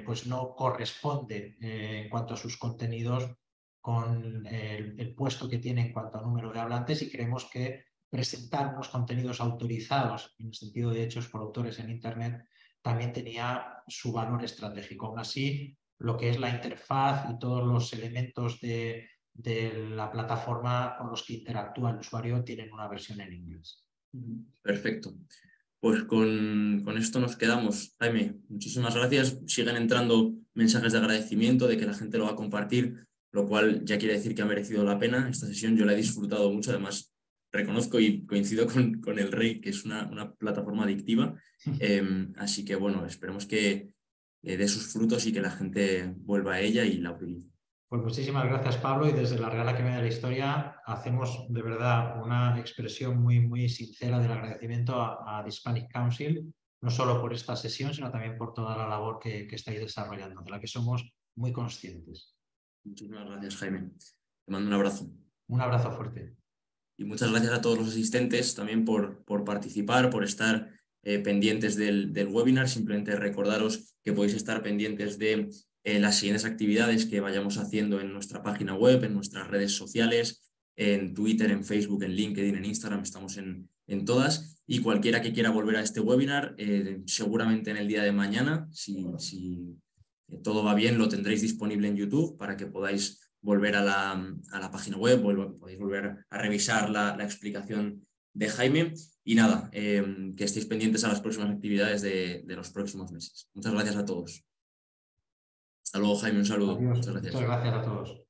pues no corresponde en cuanto a sus contenidos con el puesto que tiene en cuanto a número de hablantes, y creemos que presentar unos contenidos autorizados, en el sentido de hechos por autores en Internet, también tenía su valor estratégico. Aún así, lo que es la interfaz y todos los elementos de la plataforma con los que interactúa el usuario tienen una versión en inglés. Perfecto. Pues con esto nos quedamos. Jaime, muchísimas gracias. Siguen entrando mensajes de agradecimiento, de que la gente lo va a compartir, lo cual ya quiere decir que ha merecido la pena. Esta sesión yo la he disfrutado mucho, además reconozco y coincido con el Rey, que es una plataforma adictiva. Así que bueno, esperemos que dé sus frutos y que la gente vuelva a ella y la utilice. Pues muchísimas gracias, Pablo, y desde la Real Academia de la Historia hacemos de verdad una expresión muy, muy sincera del agradecimiento a The Hispanic Council, no solo por esta sesión, sino también por toda la labor que estáis desarrollando, de la que somos muy conscientes. Muchísimas gracias, Jaime. Te mando un abrazo. Un abrazo fuerte. Y muchas gracias a todos los asistentes también por participar, por estar pendientes del webinar. Simplemente recordaros que podéis estar pendientes de las siguientes actividades que vayamos haciendo en nuestra página web, en nuestras redes sociales, en Twitter, en Facebook, en LinkedIn, en Instagram, estamos en todas. Y cualquiera que quiera volver a este webinar, seguramente en el día de mañana, si todo va bien, lo tendréis disponible en YouTube para que podáis volver a la página web, podéis volver a revisar la explicación de Jaime. Y nada, que estéis pendientes a las próximas actividades de los próximos meses. Muchas gracias a todos. Hasta luego, Jaime, un saludo. Adiós. Muchas gracias. Muchas gracias a todos.